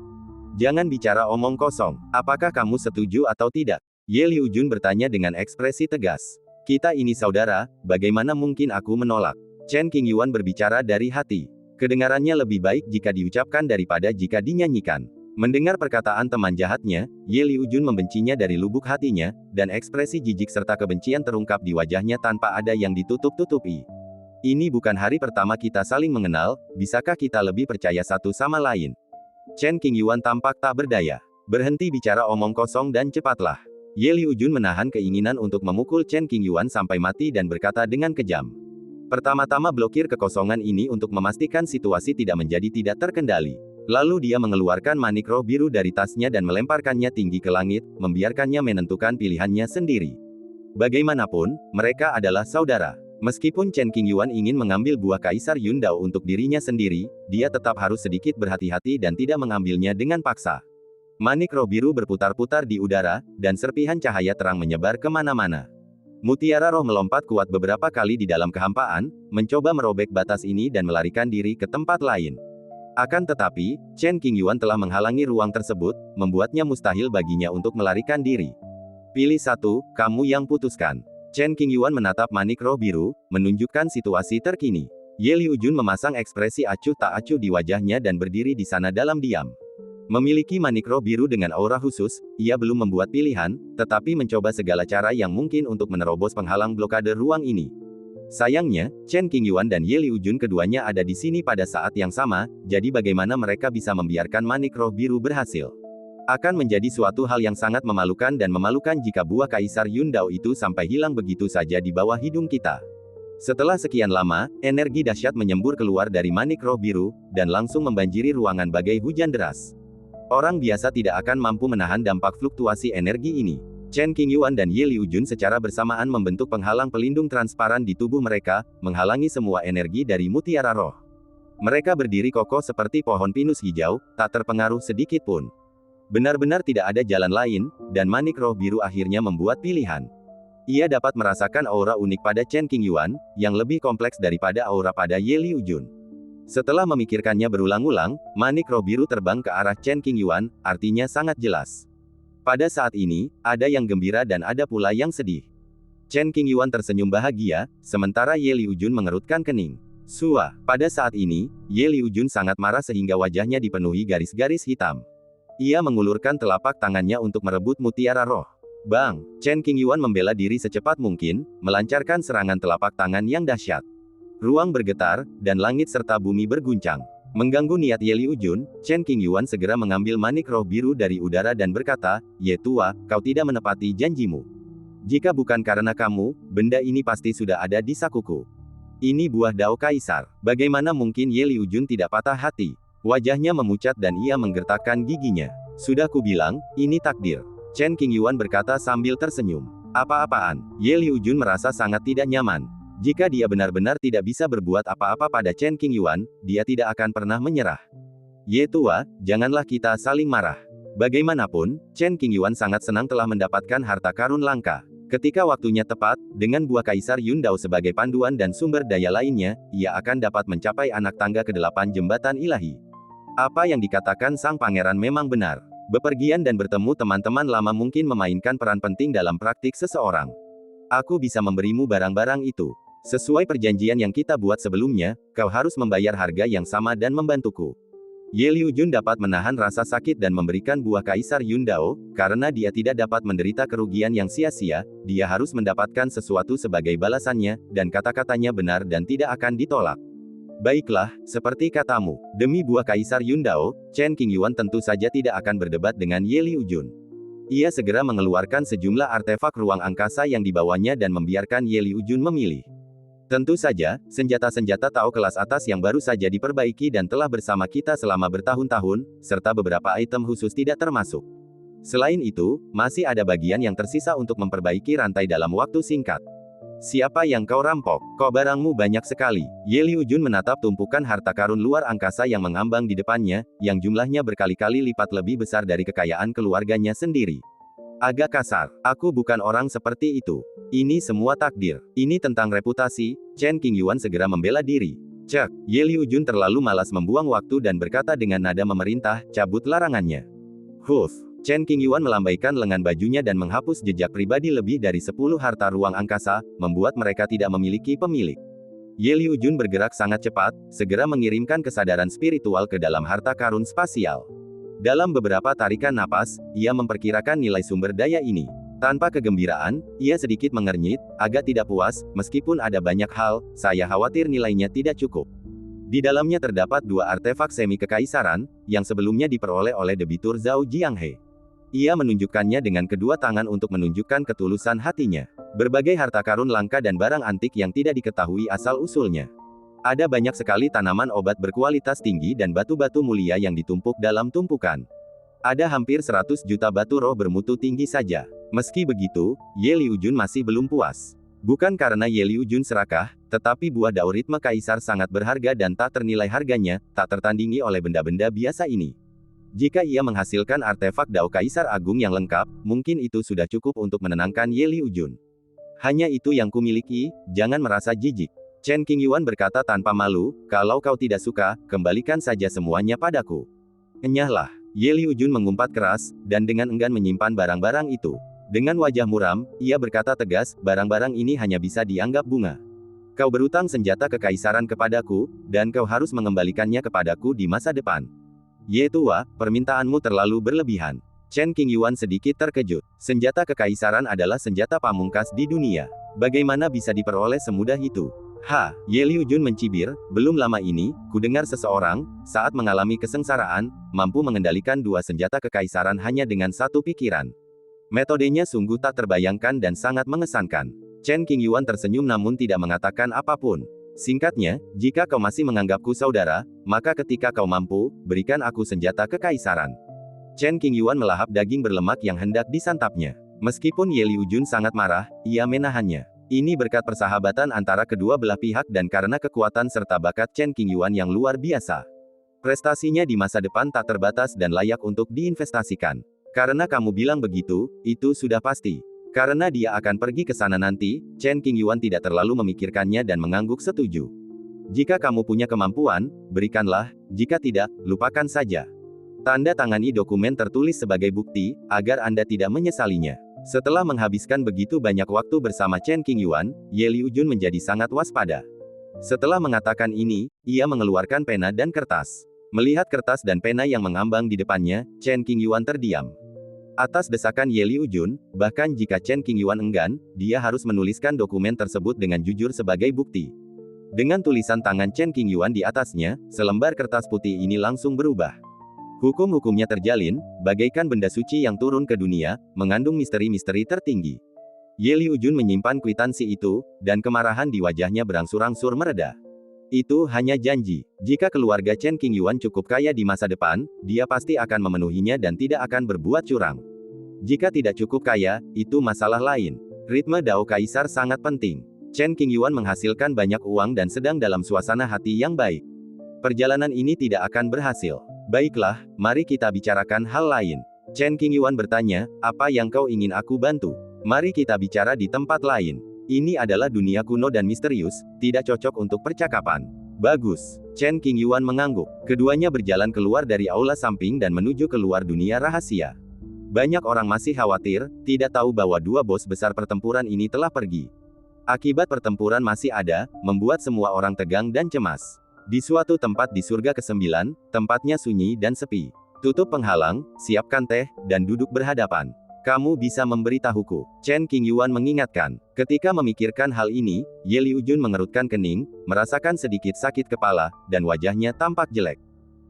Jangan bicara omong kosong, apakah kamu setuju atau tidak? Ye Liujun bertanya dengan ekspresi tegas. Kita ini saudara, bagaimana mungkin aku menolak? Chen Qingyuan berbicara dari hati. Kedengarannya lebih baik jika diucapkan daripada jika dinyanyikan. Mendengar perkataan teman jahatnya, Ye Liujun membencinya dari lubuk hatinya, dan ekspresi jijik serta kebencian terungkap di wajahnya tanpa ada yang ditutup-tutupi. Ini bukan hari pertama kita saling mengenal, bisakah kita lebih percaya satu sama lain? Chen Qingyuan tampak tak berdaya. Berhenti bicara omong kosong dan cepatlah. Ye Liujun menahan keinginan untuk memukul Chen Qingyuan sampai mati dan berkata dengan kejam. Pertama-tama blokir kekosongan ini untuk memastikan situasi tidak menjadi tidak terkendali. Lalu dia mengeluarkan manik roh biru dari tasnya dan melemparkannya tinggi ke langit, membiarkannya menentukan pilihannya sendiri. Bagaimanapun, mereka adalah saudara. Meskipun Chen Qingyuan ingin mengambil buah Kaisar Yundao untuk dirinya sendiri, dia tetap harus sedikit berhati-hati dan tidak mengambilnya dengan paksa. Manik roh biru berputar-putar di udara, dan serpihan cahaya terang menyebar kemana-mana. Mutiara roh melompat kuat beberapa kali di dalam kehampaan, mencoba merobek batas ini dan melarikan diri ke tempat lain. Akan tetapi, Chen Qingyuan telah menghalangi ruang tersebut, membuatnya mustahil baginya untuk melarikan diri. Pilih satu, kamu yang putuskan. Chen Qingyuan menatap manik roh biru, menunjukkan situasi terkini. Ye Liujun memasang ekspresi acuh tak acuh di wajahnya dan berdiri di sana dalam diam. Memiliki manik roh biru dengan aura khusus, ia belum membuat pilihan, tetapi mencoba segala cara yang mungkin untuk menerobos penghalang blokade ruang ini. Sayangnya, Chen Qingyuan dan Ye Liujun keduanya ada di sini pada saat yang sama, jadi bagaimana mereka bisa membiarkan manik roh biru berhasil? Akan menjadi suatu hal yang sangat memalukan dan memalukan jika buah Kaisar Yundao itu sampai hilang begitu saja di bawah hidung kita. Setelah sekian lama, energi dahsyat menyembur keluar dari manik roh biru, dan langsung membanjiri ruangan bagai hujan deras. Orang biasa tidak akan mampu menahan dampak fluktuasi energi ini. Chen Qingyuan dan Ye Liujun secara bersamaan membentuk penghalang pelindung transparan di tubuh mereka, menghalangi semua energi dari mutiara roh. Mereka berdiri kokoh seperti pohon pinus hijau, tak terpengaruh sedikit pun. Benar-benar tidak ada jalan lain, dan manik roh biru akhirnya membuat pilihan. Ia dapat merasakan aura unik pada Chen Qingyuan, yang lebih kompleks daripada aura pada Ye Liujun. Setelah memikirkannya berulang-ulang, manik roh biru terbang ke arah Chen Qingyuan, artinya sangat jelas. Pada saat ini, ada yang gembira dan ada pula yang sedih. Chen Qingyuan tersenyum bahagia, sementara Ye Liujun mengerutkan kening. Sua, pada saat ini, Ye Liujun sangat marah sehingga wajahnya dipenuhi garis-garis hitam. Ia mengulurkan telapak tangannya untuk merebut mutiara roh. Bang! Chen Qingyuan membela diri secepat mungkin, melancarkan serangan telapak tangan yang dahsyat. Ruang bergetar, dan langit serta bumi berguncang. Mengganggu niat Ye Liujun, Chen Qingyuan segera mengambil manik roh biru dari udara dan berkata, Ye tua, kau tidak menepati janjimu. Jika bukan karena kamu, benda ini pasti sudah ada di sakuku. Ini buah Dao Kaisar. Bagaimana mungkin Ye Liujun tidak patah hati? Wajahnya memucat dan ia menggertakkan giginya. Sudah kubilang, ini takdir. Chen Qingyuan berkata sambil tersenyum. Apa-apaan? Ye Liujun merasa sangat tidak nyaman. Jika dia benar-benar tidak bisa berbuat apa-apa pada Chen Qingyuan, dia tidak akan pernah menyerah. Ye tua, janganlah kita saling marah. Bagaimanapun, Chen Qingyuan sangat senang telah mendapatkan harta karun langka. Ketika waktunya tepat, dengan buah Kaisar Yundao sebagai panduan dan sumber daya lainnya, ia akan dapat mencapai anak tangga ke-8 jembatan ilahi. Apa yang dikatakan sang pangeran memang benar. Bepergian dan bertemu teman-teman lama mungkin memainkan peran penting dalam praktik seseorang. Aku bisa memberimu barang-barang itu. Sesuai perjanjian yang kita buat sebelumnya, kau harus membayar harga yang sama dan membantuku. Ye Liujun dapat menahan rasa sakit dan memberikan buah Kaisar Yundao, karena dia tidak dapat menderita kerugian yang sia-sia, dia harus mendapatkan sesuatu sebagai balasannya, dan kata-katanya benar dan tidak akan ditolak. Baiklah, seperti katamu, demi buah Kaisar Yundao, Chen Qingyuan tentu saja tidak akan berdebat dengan Ye Liujun. Ia segera mengeluarkan sejumlah artefak ruang angkasa yang dibawanya dan membiarkan Ye Liujun memilih. Tentu saja, senjata-senjata Tao kelas atas yang baru saja diperbaiki dan telah bersama kita selama bertahun-tahun, serta beberapa item khusus tidak termasuk. Selain itu, masih ada bagian yang tersisa untuk memperbaiki rantai dalam waktu singkat. Siapa yang kau rampok? Kok barangmu banyak sekali? Ye Liujun menatap tumpukan harta karun luar angkasa yang mengambang di depannya, yang jumlahnya berkali-kali lipat lebih besar dari kekayaan keluarganya sendiri. Agak kasar, aku bukan orang seperti itu. Ini semua takdir. Ini tentang reputasi. Chen Qingyuan segera membela diri. Cek, Ye Liujun terlalu malas membuang waktu dan berkata dengan nada memerintah, cabut larangannya. Huff. Chen Qingyuan melambaikan lengan bajunya dan menghapus jejak pribadi lebih dari 10 harta ruang angkasa, membuat mereka tidak memiliki pemilik. Ye Liujun bergerak sangat cepat, segera mengirimkan kesadaran spiritual ke dalam harta karun spasial. Dalam beberapa tarikan napas, ia memperkirakan nilai sumber daya ini. Tanpa kegembiraan, ia sedikit mengernyit, agak tidak puas, meskipun ada banyak hal, saya khawatir nilainya tidak cukup. Di dalamnya terdapat 2 artefak semi kekaisaran, yang sebelumnya diperoleh oleh debitur Zhao Jianghe. Ia menunjukkannya dengan kedua tangan untuk menunjukkan ketulusan hatinya. Berbagai harta karun langka dan barang antik yang tidak diketahui asal-usulnya. Ada banyak sekali tanaman obat berkualitas tinggi dan batu-batu mulia yang ditumpuk dalam tumpukan. Ada hampir 100 juta batu roh bermutu tinggi saja. Meski begitu, Ye Liujun masih belum puas. Bukan karena Ye Liujun serakah, tetapi buah Dao Ritme Kaisar sangat berharga dan tak ternilai harganya, tak tertandingi oleh benda-benda biasa ini. Jika ia menghasilkan artefak Dao Kaisar Agung yang lengkap, mungkin itu sudah cukup untuk menenangkan Ye Liujun. Hanya itu yang kumiliki, jangan merasa jijik. Chen Qingyuan berkata tanpa malu, kalau kau tidak suka, kembalikan saja semuanya padaku. Enyahlah. Ye Liujun mengumpat keras, dan dengan enggan menyimpan barang-barang itu. Dengan wajah muram, ia berkata tegas, barang-barang ini hanya bisa dianggap bunga. Kau berutang senjata kekaisaran kepadaku, dan kau harus mengembalikannya kepadaku di masa depan. Ye tua, permintaanmu terlalu berlebihan. Chen Qingyuan sedikit terkejut. Senjata kekaisaran adalah senjata pamungkas di dunia. Bagaimana bisa diperoleh semudah itu? Ye Liujun mencibir, belum lama ini, kudengar seseorang, saat mengalami kesengsaraan, mampu mengendalikan 2 senjata kekaisaran hanya dengan satu pikiran. Metodenya sungguh tak terbayangkan dan sangat mengesankan. Chen Qingyuan tersenyum namun tidak mengatakan apapun. Singkatnya, jika kau masih menganggapku saudara, maka ketika kau mampu, berikan aku senjata kekaisaran. Chen Qingyuan melahap daging berlemak yang hendak disantapnya. Meskipun Ye Liujun sangat marah, ia menahannya. Ini berkat persahabatan antara kedua belah pihak dan karena kekuatan serta bakat Chen Qingyuan yang luar biasa. Prestasinya di masa depan tak terbatas dan layak untuk diinvestasikan. Karena kamu bilang begitu, itu sudah pasti. Karena dia akan pergi ke sana nanti, Chen Qingyuan tidak terlalu memikirkannya dan mengangguk setuju. Jika kamu punya kemampuan, berikanlah, jika tidak, lupakan saja. Tanda tangani dokumen tertulis sebagai bukti, agar Anda tidak menyesalinya. Setelah menghabiskan begitu banyak waktu bersama Chen Qingyuan, Ye Liujun menjadi sangat waspada. Setelah mengatakan ini, ia mengeluarkan pena dan kertas. Melihat kertas dan pena yang mengambang di depannya, Chen Qingyuan terdiam. Atas desakan Ye Liujun, bahkan jika Chen Qingyuan enggan, dia harus menuliskan dokumen tersebut dengan jujur sebagai bukti. Dengan tulisan tangan Chen Qingyuan di atasnya, selembar kertas putih ini langsung berubah. Hukum-hukumnya terjalin, bagaikan benda suci yang turun ke dunia, mengandung misteri-misteri tertinggi. Ye Liujun menyimpan kwitansi itu, dan kemarahan di wajahnya berangsur-angsur mereda. Itu hanya janji. Jika keluarga Chen Qingyuan cukup kaya di masa depan, dia pasti akan memenuhinya dan tidak akan berbuat curang. Jika tidak cukup kaya, itu masalah lain. Ritme Dao Kaisar sangat penting. Chen Qingyuan menghasilkan banyak uang dan sedang dalam suasana hati yang baik. Perjalanan ini tidak akan berhasil. Baiklah, mari kita bicarakan hal lain. Chen Qingyuan bertanya, apa yang kau ingin aku bantu? Mari kita bicara di tempat lain. Ini adalah dunia kuno dan misterius, tidak cocok untuk percakapan. Bagus. Chen Qingyuan mengangguk. Keduanya berjalan keluar dari aula samping dan menuju keluar dunia rahasia. Banyak orang masih khawatir, tidak tahu bahwa dua bos besar pertempuran ini telah pergi. Akibat pertempuran masih ada, membuat semua orang tegang dan cemas. Di suatu tempat di surga ke-9, tempatnya sunyi dan sepi. Tutup penghalang, siapkan teh, dan duduk berhadapan. Kamu bisa memberitahuku, Chen Qingyuan mengingatkan. Ketika memikirkan hal ini, Ye Liujun mengerutkan kening, merasakan sedikit sakit kepala, dan wajahnya tampak jelek.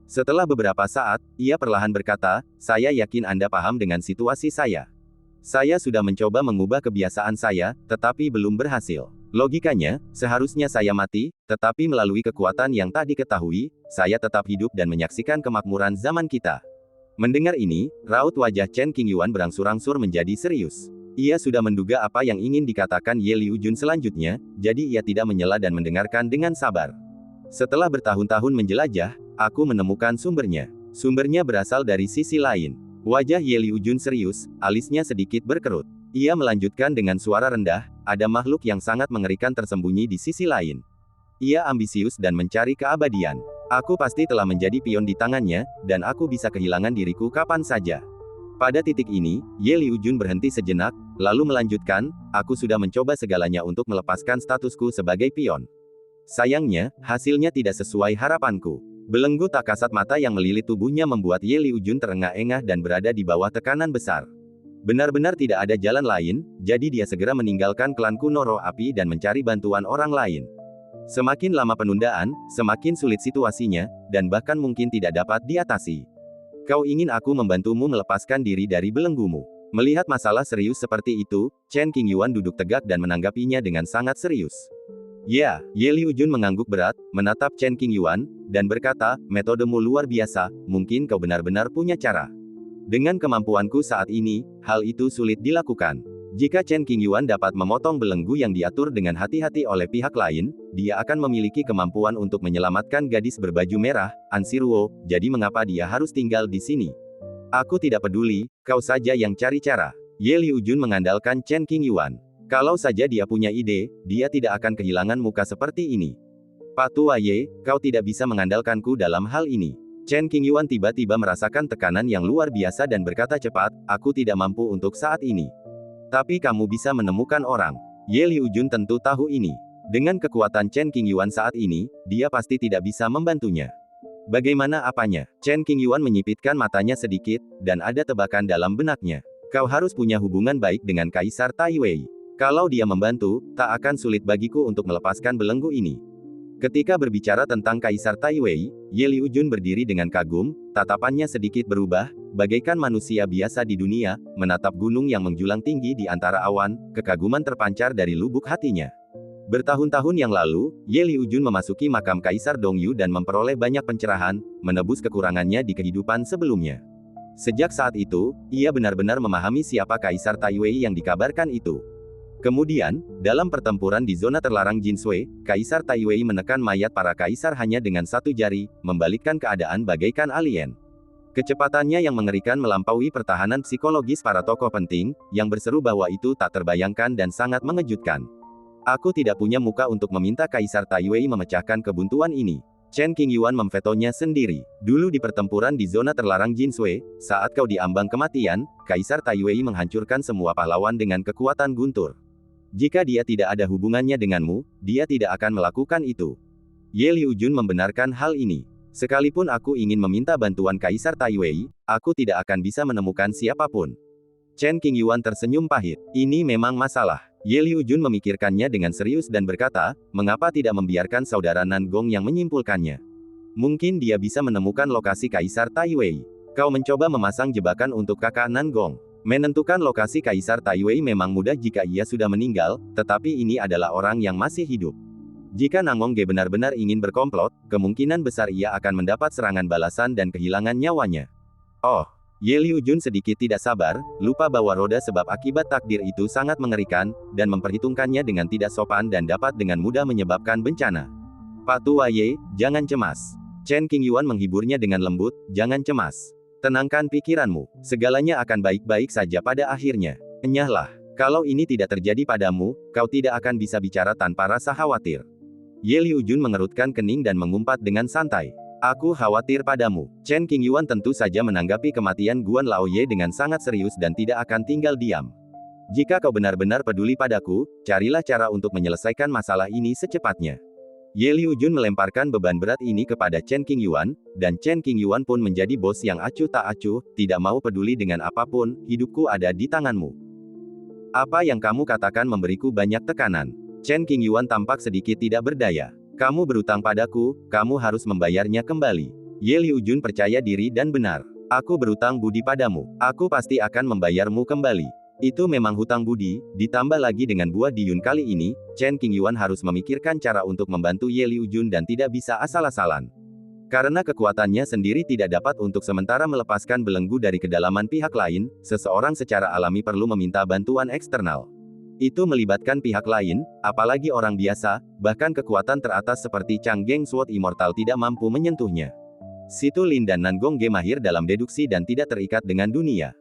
Setelah beberapa saat, ia perlahan berkata, saya yakin Anda paham dengan situasi saya. Saya sudah mencoba mengubah kebiasaan saya, tetapi belum berhasil. Logikanya, seharusnya saya mati, tetapi melalui kekuatan yang tak diketahui, saya tetap hidup dan menyaksikan kemakmuran zaman kita. Mendengar ini, raut wajah Chen Qingyuan berangsur-angsur menjadi serius. Ia sudah menduga apa yang ingin dikatakan Ye Liujun selanjutnya, jadi ia tidak menyela dan mendengarkan dengan sabar. Setelah bertahun-tahun menjelajah, aku menemukan sumbernya. Sumbernya berasal dari sisi lain. Wajah Ye Liujun serius, alisnya sedikit berkerut. Ia melanjutkan dengan suara rendah, ada makhluk yang sangat mengerikan tersembunyi di sisi lain. Ia ambisius dan mencari keabadian. Aku pasti telah menjadi pion di tangannya, dan aku bisa kehilangan diriku kapan saja. Pada titik ini, Ye Liujun berhenti sejenak, lalu melanjutkan, aku sudah mencoba segalanya untuk melepaskan statusku sebagai pion. Sayangnya, hasilnya tidak sesuai harapanku. Belenggu tak kasat mata yang melilit tubuhnya membuat Ye Liujun terengah-engah dan berada di bawah tekanan besar. Benar-benar tidak ada jalan lain, jadi dia segera meninggalkan klan kuno roh api dan mencari bantuan orang lain. Semakin lama penundaan, semakin sulit situasinya, dan bahkan mungkin tidak dapat diatasi. Kau ingin aku membantumu melepaskan diri dari belenggumu. Melihat masalah serius seperti itu, Chen Qingyuan duduk tegak dan menanggapinya dengan sangat serius. Ya, Ye Liujun mengangguk berat, menatap Chen Qingyuan, dan berkata, metodemu luar biasa, mungkin kau benar-benar punya cara. Dengan kemampuanku saat ini, hal itu sulit dilakukan. Jika Chen Qingyuan dapat memotong belenggu yang diatur dengan hati-hati oleh pihak lain, dia akan memiliki kemampuan untuk menyelamatkan gadis berbaju merah, Ansiruo, jadi mengapa dia harus tinggal di sini? Aku tidak peduli, kau saja yang cari cara. Ye Liujun mengandalkan Chen Qingyuan. Kalau saja dia punya ide, dia tidak akan kehilangan muka seperti ini. Pak Tua Ye, kau tidak bisa mengandalkanku dalam hal ini. Chen Qingyuan tiba-tiba merasakan tekanan yang luar biasa dan berkata cepat, aku tidak mampu untuk saat ini. Tapi kamu bisa menemukan orang. Ye Liujun tentu tahu ini. Dengan kekuatan Chen Qingyuan saat ini, dia pasti tidak bisa membantunya. Bagaimana apanya? Chen Qingyuan menyipitkan matanya sedikit, dan ada tebakan dalam benaknya. Kau harus punya hubungan baik dengan Kaisar Tai Wei. Kalau dia membantu, tak akan sulit bagiku untuk melepaskan belenggu ini. Ketika berbicara tentang Kaisar Tai Wei, Ye Liujun berdiri dengan kagum, tatapannya sedikit berubah, bagaikan manusia biasa di dunia, menatap gunung yang menjulang tinggi di antara awan, kekaguman terpancar dari lubuk hatinya. Bertahun-tahun yang lalu, Ye Liujun memasuki makam Kaisar Dongyu dan memperoleh banyak pencerahan, menebus kekurangannya di kehidupan sebelumnya. Sejak saat itu, ia benar-benar memahami siapa Kaisar Tai Wei yang dikabarkan itu. Kemudian, dalam pertempuran di zona terlarang Jinsui, Kaisar Tai Wei menekan mayat para kaisar hanya dengan satu jari, membalikkan keadaan bagaikan alien. Kecepatannya yang mengerikan melampaui pertahanan psikologis para tokoh penting, yang berseru bahwa itu tak terbayangkan dan sangat mengejutkan. Aku tidak punya muka untuk meminta Kaisar Tai Wei memecahkan kebuntuan ini. Chen Qingyuan memvetonya sendiri. Dulu di pertempuran di zona terlarang Jinsui, saat kau diambang kematian, Kaisar Tai Wei menghancurkan semua pahlawan dengan kekuatan guntur. Jika dia tidak ada hubungannya denganmu, dia tidak akan melakukan itu. Ye Liujun membenarkan hal ini. Sekalipun aku ingin meminta bantuan Kaisar Tai Wei, aku tidak akan bisa menemukan siapapun. Chen Qingyuan tersenyum pahit. Ini memang masalah. Ye Liujun memikirkannya dengan serius dan berkata, mengapa tidak membiarkan saudara Nan Gong yang menyimpulkannya? Mungkin dia bisa menemukan lokasi Kaisar Tai Wei. Kau mencoba memasang jebakan untuk kakak Nan Gong. Menentukan lokasi Kaisar Tai Wei memang mudah jika ia sudah meninggal, tetapi ini adalah orang yang masih hidup. Jika Nangong Ge benar-benar ingin berkomplot, kemungkinan besar ia akan mendapat serangan balasan dan kehilangan nyawanya. Oh, Ye Liujun sedikit tidak sabar, lupa bahwa roda sebab akibat takdir itu sangat mengerikan, dan memperhitungkannya dengan tidak sopan dan dapat dengan mudah menyebabkan bencana. Pak Tua Ye, jangan cemas. Chen Qingyuan menghiburnya dengan lembut, jangan cemas. Tenangkan pikiranmu, segalanya akan baik-baik saja pada akhirnya. Enyahlah, Kalau ini tidak terjadi padamu, kau tidak akan bisa bicara tanpa rasa khawatir. Ye Liujun mengerutkan kening dan mengumpat dengan santai. Aku khawatir padamu. Chen Qingyuan tentu saja menanggapi kematian Guan Laoye dengan sangat serius dan tidak akan tinggal diam. Jika kau benar-benar peduli padaku, carilah cara untuk menyelesaikan masalah ini secepatnya. Ye Liujun melemparkan beban berat ini kepada Chen Qingyuan, dan Chen Qingyuan pun menjadi bos yang acuh tak acuh, tidak mau peduli dengan apapun, hidupku ada di tanganmu. Apa yang kamu katakan memberiku banyak tekanan. Chen Qingyuan tampak sedikit tidak berdaya. Kamu berutang padaku, kamu harus membayarnya kembali. Ye Liujun percaya diri dan benar. Aku berutang budi padamu. Aku pasti akan membayarmu kembali. Itu memang hutang budi, ditambah lagi dengan buah diyun kali ini, Chen Qingyuan harus memikirkan cara untuk membantu Ye Liujun dan tidak bisa asal-asalan. Karena kekuatannya sendiri tidak dapat untuk sementara melepaskan belenggu dari kedalaman pihak lain, seseorang secara alami perlu meminta bantuan eksternal. Itu melibatkan pihak lain, apalagi orang biasa, bahkan kekuatan teratas seperti Changgeng Sword Immortal tidak mampu menyentuhnya. Situ Lin dan Nan Gongge mahir dalam deduksi dan tidak terikat dengan dunia.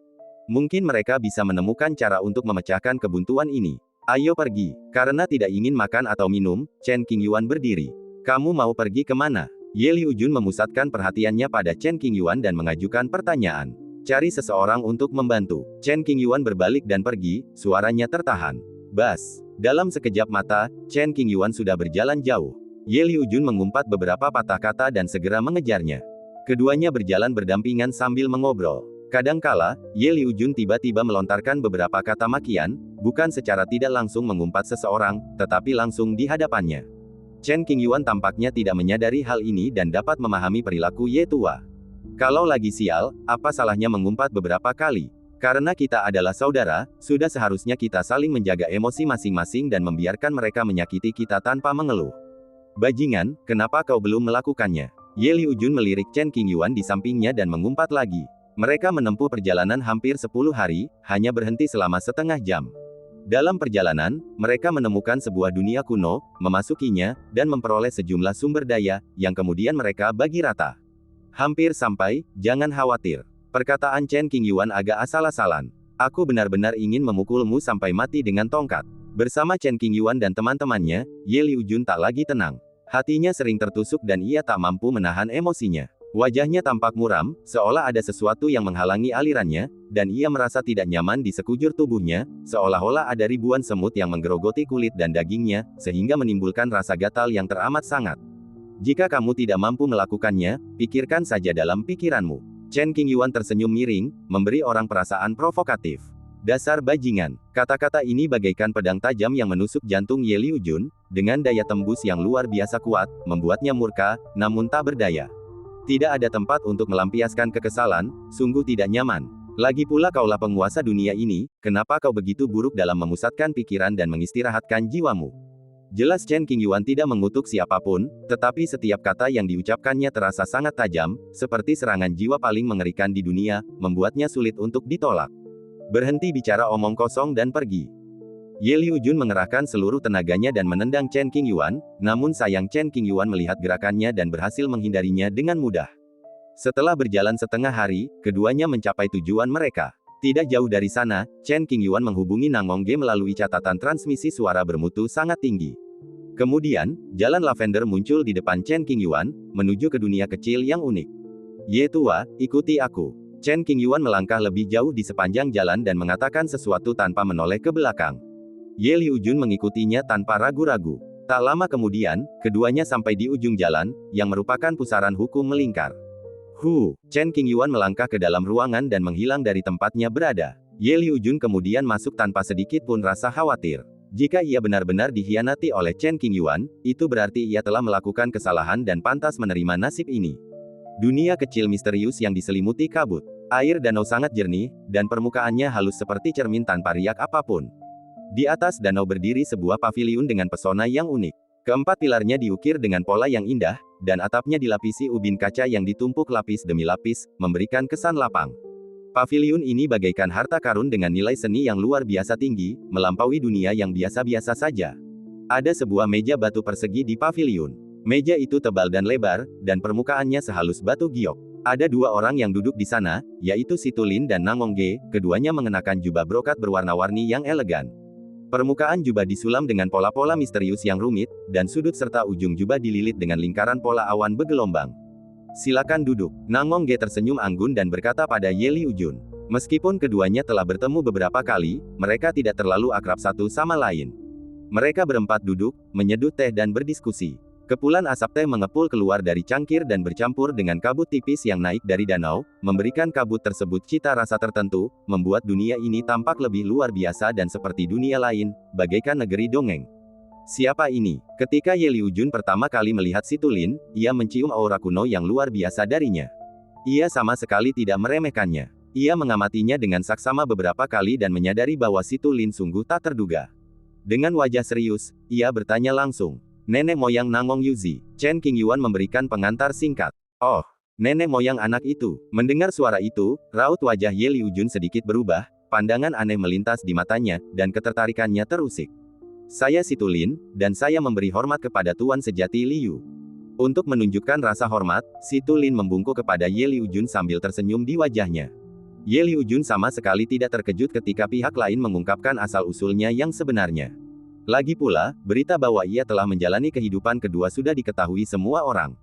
Mungkin mereka bisa menemukan cara untuk memecahkan kebuntuan ini. Ayo pergi. Karena tidak ingin makan atau minum, Chen Qingyuan berdiri. Kamu mau pergi kemana? Ye Liujun memusatkan perhatiannya pada Chen Qingyuan dan mengajukan pertanyaan. Cari seseorang untuk membantu. Chen Qingyuan berbalik dan pergi, suaranya tertahan. Bas. Dalam sekejap mata, Chen Qingyuan sudah berjalan jauh. Ye Liujun mengumpat beberapa patah kata dan segera mengejarnya. Keduanya berjalan berdampingan sambil mengobrol. Kadangkala, Ye Liujun tiba-tiba melontarkan beberapa kata makian, bukan secara tidak langsung mengumpat seseorang, tetapi langsung di hadapannya. Chen Qingyuan tampaknya tidak menyadari hal ini dan dapat memahami perilaku Ye tua. Kalau lagi sial, apa salahnya mengumpat beberapa kali? Karena kita adalah saudara, sudah seharusnya kita saling menjaga emosi masing-masing dan membiarkan mereka menyakiti kita tanpa mengeluh. Bajingan, kenapa kau belum melakukannya? Ye Liujun melirik Chen Qingyuan di sampingnya dan mengumpat lagi. Mereka menempuh perjalanan hampir 10 hari, hanya berhenti selama setengah jam. Dalam perjalanan, mereka menemukan sebuah dunia kuno, memasukinya, dan memperoleh sejumlah sumber daya, yang kemudian mereka bagi rata. Hampir sampai, jangan khawatir. Perkataan Chen Qingyuan agak asal-asalan. Aku benar-benar ingin memukulmu sampai mati dengan tongkat. Bersama Chen Qingyuan dan teman-temannya, Ye Liujun tak lagi tenang. Hatinya sering tertusuk dan ia tak mampu menahan emosinya. Wajahnya tampak muram, seolah ada sesuatu yang menghalangi alirannya, dan ia merasa tidak nyaman di sekujur tubuhnya, seolah-olah ada ribuan semut yang menggerogoti kulit dan dagingnya, sehingga menimbulkan rasa gatal yang teramat sangat. Jika kamu tidak mampu melakukannya, pikirkan saja dalam pikiranmu. Chen Qingyuan tersenyum miring, memberi orang perasaan provokatif. Dasar bajingan. Kata-kata ini bagaikan pedang tajam yang menusuk jantung Ye Liujun, dengan daya tembus yang luar biasa kuat, membuatnya murka, namun tak berdaya. Tidak ada tempat untuk melampiaskan kekesalan, sungguh tidak nyaman. Lagi pula kaulah penguasa dunia ini, kenapa kau begitu buruk dalam memusatkan pikiran dan mengistirahatkan jiwamu? Jelas Chen Qingyuan tidak mengutuk siapapun, tetapi setiap kata yang diucapkannya terasa sangat tajam, seperti serangan jiwa paling mengerikan di dunia, membuatnya sulit untuk ditolak. Berhenti bicara omong kosong dan pergi. Ye Liujun mengerahkan seluruh tenaganya dan menendang Chen Qingyuan, namun sayang Chen Qingyuan melihat gerakannya dan berhasil menghindarinya dengan mudah. Setelah berjalan setengah hari, keduanya mencapai tujuan mereka. Tidak jauh dari sana, Chen Qingyuan menghubungi Nan Gongge melalui catatan transmisi suara bermutu sangat tinggi. Kemudian, jalan lavender muncul di depan Chen Qingyuan, menuju ke dunia kecil yang unik. Ye tua, ikuti aku. Chen Qingyuan melangkah lebih jauh di sepanjang jalan dan mengatakan sesuatu tanpa menoleh ke belakang. Ye Liujun mengikutinya tanpa ragu-ragu. Tak lama kemudian, keduanya sampai di ujung jalan, yang merupakan pusaran hukum melingkar. Chen Qingyuan melangkah ke dalam ruangan dan menghilang dari tempatnya berada. Ye Liujun kemudian masuk tanpa sedikit pun rasa khawatir. Jika ia benar-benar dikhianati oleh Chen Qingyuan, itu berarti ia telah melakukan kesalahan dan pantas menerima nasib ini. Dunia kecil misterius yang diselimuti kabut. Air danau sangat jernih, dan permukaannya halus seperti cermin tanpa riak apapun. Di atas danau berdiri sebuah paviliun dengan pesona yang unik. Keempat pilarnya diukir dengan pola yang indah, dan atapnya dilapisi ubin kaca yang ditumpuk lapis demi lapis, memberikan kesan lapang. Paviliun ini bagaikan harta karun dengan nilai seni yang luar biasa tinggi, melampaui dunia yang biasa-biasa saja. Ada sebuah meja batu persegi di paviliun. Meja itu tebal dan lebar, dan permukaannya sehalus batu giok. Ada dua orang yang duduk di sana, yaitu Situlin dan Nangongge, keduanya mengenakan jubah brokat berwarna-warni yang elegan. Permukaan jubah disulam dengan pola-pola misterius yang rumit, dan sudut serta ujung jubah dililit dengan lingkaran pola awan bergelombang. Silakan duduk. Nangongge tersenyum anggun dan berkata pada Ye Liujun. Meskipun keduanya telah bertemu beberapa kali, mereka tidak terlalu akrab satu sama lain. Mereka berempat duduk, menyeduh teh dan berdiskusi. Kepulan asap teh mengepul keluar dari cangkir dan bercampur dengan kabut tipis yang naik dari danau, memberikan kabut tersebut cita rasa tertentu, membuat dunia ini tampak lebih luar biasa dan seperti dunia lain, bagaikan negeri dongeng. Siapa ini? Ketika Ye Liujun pertama kali melihat Situlin, ia mencium aura kuno yang luar biasa darinya. Ia sama sekali tidak meremehkannya. Ia mengamatinya dengan saksama beberapa kali dan menyadari bahwa Situlin sungguh tak terduga. Dengan wajah serius, ia bertanya langsung. Nenek moyang Nangong Yuzi. Chen Qingyuan memberikan pengantar singkat. Oh, nenek moyang anak itu. Mendengar suara itu, raut wajah Ye Liujun sedikit berubah, pandangan aneh melintas di matanya, dan ketertarikannya terusik. Saya Situlin, dan saya memberi hormat kepada Tuan Sejati Liu. Untuk menunjukkan rasa hormat, Situlin membungkuk kepada Ye Liujun sambil tersenyum di wajahnya. Ye Liujun sama sekali tidak terkejut ketika pihak lain mengungkapkan asal-usulnya yang sebenarnya. Lagi pula, berita bahwa ia telah menjalani kehidupan kedua sudah diketahui semua orang.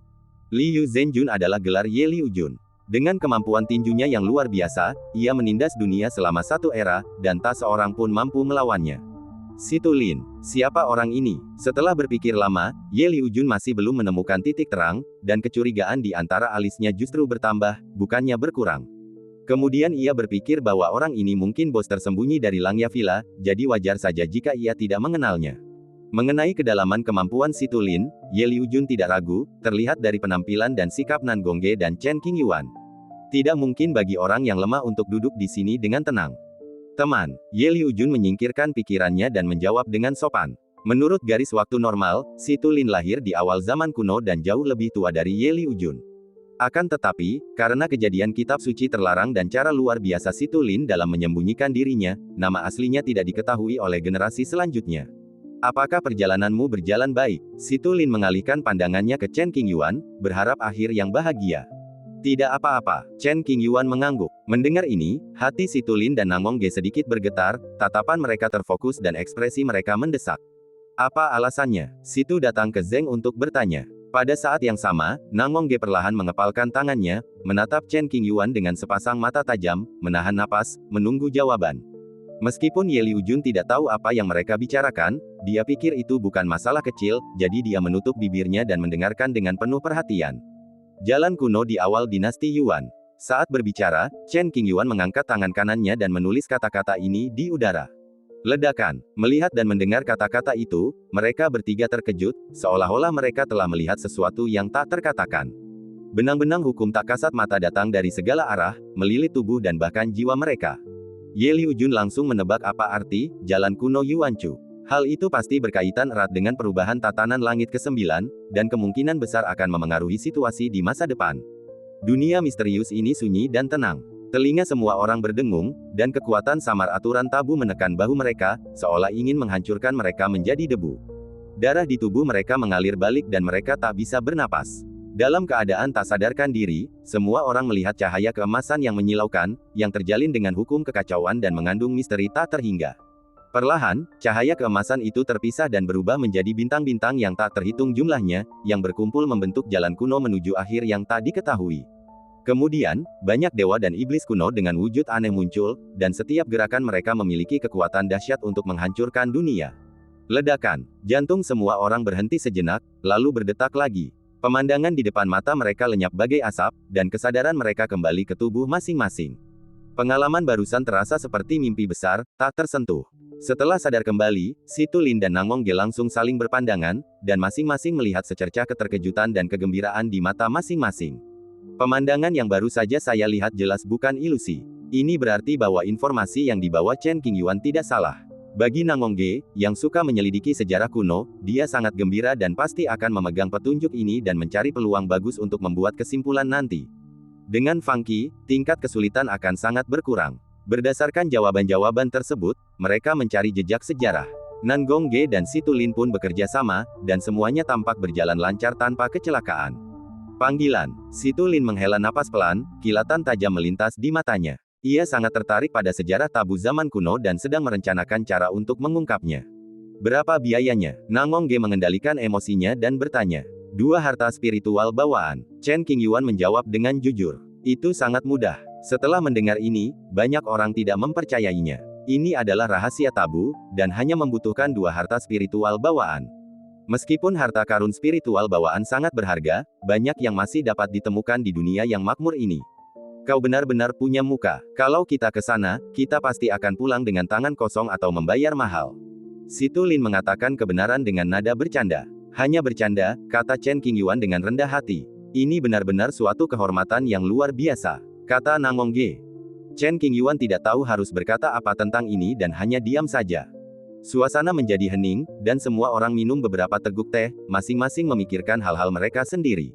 Liu Zhenjun adalah gelar Ye Liujun. Dengan kemampuan tinjunya yang luar biasa, ia menindas dunia selama satu era, dan tak seorang pun mampu melawannya. Situlin, siapa orang ini? Setelah berpikir lama, Ye Liujun masih belum menemukan titik terang, dan kecurigaan di antara alisnya justru bertambah, bukannya berkurang. Kemudian ia berpikir bahwa orang ini mungkin bos tersembunyi dari Langya Villa, jadi wajar saja jika ia tidak mengenalnya. Mengenai kedalaman kemampuan Situlin, Ye Liujun tidak ragu, terlihat dari penampilan dan sikap Nangongge dan Chen Qingyuan. Tidak mungkin bagi orang yang lemah untuk duduk di sini dengan tenang. Teman, Ye Liujun menyingkirkan pikirannya dan menjawab dengan sopan. Menurut garis waktu normal, Situlin lahir di awal zaman kuno dan jauh lebih tua dari Ye Liujun. Akan tetapi, karena kejadian kitab suci terlarang dan cara luar biasa Situlin dalam menyembunyikan dirinya, nama aslinya tidak diketahui oleh generasi selanjutnya. Apakah perjalananmu berjalan baik? Situlin mengalihkan pandangannya ke Chen Qingyuan, berharap akhir yang bahagia. Tidak apa-apa, Chen Qingyuan mengangguk. Mendengar ini, hati Situlin dan Nangongge sedikit bergetar, tatapan mereka terfokus dan ekspresi mereka mendesak. Apa alasannya? Situ datang ke Zeng untuk bertanya. Pada saat yang sama, Nangongge perlahan mengepalkan tangannya, menatap Chen Qingyuan dengan sepasang mata tajam, menahan napas, menunggu jawaban. Meskipun Ye Liujun tidak tahu apa yang mereka bicarakan, dia pikir itu bukan masalah kecil, jadi dia menutup bibirnya dan mendengarkan dengan penuh perhatian. Jalan kuno di awal dinasti Yuan. Saat berbicara, Chen Qingyuan mengangkat tangan kanannya dan menulis kata-kata ini di udara. Ledakan. Melihat dan mendengar kata-kata itu, mereka bertiga terkejut, seolah-olah mereka telah melihat sesuatu yang tak terkatakan. Benang-benang hukum tak kasat mata datang dari segala arah, melilit tubuh dan bahkan jiwa mereka. Ye Liujun langsung menebak apa arti jalan kuno Yuanchu. Hal itu pasti berkaitan erat dengan perubahan tatanan langit ke-9, dan kemungkinan besar akan memengaruhi situasi di masa depan. Dunia misterius ini sunyi dan tenang. Telinga semua orang berdengung, dan kekuatan samar aturan tabu menekan bahu mereka, seolah ingin menghancurkan mereka menjadi debu. Darah di tubuh mereka mengalir balik dan mereka tak bisa bernapas. Dalam keadaan tak sadarkan diri, semua orang melihat cahaya keemasan yang menyilaukan, yang terjalin dengan hukum kekacauan dan mengandung misteri tak terhingga. Perlahan, cahaya keemasan itu terpisah dan berubah menjadi bintang-bintang yang tak terhitung jumlahnya, yang berkumpul membentuk jalan kuno menuju akhir yang tak diketahui. Kemudian, banyak dewa dan iblis kuno dengan wujud aneh muncul, dan setiap gerakan mereka memiliki kekuatan dahsyat untuk menghancurkan dunia. Ledakan. Jantung semua orang berhenti sejenak, lalu berdetak lagi. Pemandangan di depan mata mereka lenyap bagai asap, dan kesadaran mereka kembali ke tubuh masing-masing. Pengalaman barusan terasa seperti mimpi besar, tak tersentuh. Setelah sadar kembali, Situlin dan Nangongge langsung saling berpandangan, dan masing-masing melihat secercah keterkejutan dan kegembiraan di mata masing-masing. Pemandangan yang baru saja saya lihat jelas bukan ilusi. Ini berarti bahwa informasi yang dibawa Chen Qingyuan tidak salah. Bagi Nangongge, yang suka menyelidiki sejarah kuno, dia sangat gembira dan pasti akan memegang petunjuk ini dan mencari peluang bagus untuk membuat kesimpulan nanti. Dengan Fangqi, tingkat kesulitan akan sangat berkurang. Berdasarkan jawaban-jawaban tersebut, mereka mencari jejak sejarah. Nangongge dan Situlin pun bekerja sama, dan semuanya tampak berjalan lancar tanpa kecelakaan. Panggilan. Situ Lin menghela napas pelan, kilatan tajam melintas di matanya. Ia sangat tertarik pada sejarah tabu zaman kuno dan sedang merencanakan cara untuk mengungkapnya. Berapa biayanya? Nangong Ge mengendalikan emosinya dan bertanya. 2 harta spiritual bawaan. Chen Qingyuan menjawab dengan jujur. Itu sangat mudah. Setelah mendengar ini, banyak orang tidak mempercayainya. Ini adalah rahasia tabu, dan hanya membutuhkan 2 harta spiritual bawaan. Meskipun harta karun spiritual bawaan sangat berharga, banyak yang masih dapat ditemukan di dunia yang makmur ini. Kau benar-benar punya muka. Kalau kita ke sana, kita pasti akan pulang dengan tangan kosong atau membayar mahal. Situ Lin mengatakan kebenaran dengan nada bercanda. Hanya bercanda, kata Chen Qingyuan dengan rendah hati. Ini benar-benar suatu kehormatan yang luar biasa, kata Nangong Ge. Chen Qingyuan tidak tahu harus berkata apa tentang ini dan hanya diam saja. Suasana menjadi hening, dan semua orang minum beberapa teguk teh, masing-masing memikirkan hal-hal mereka sendiri.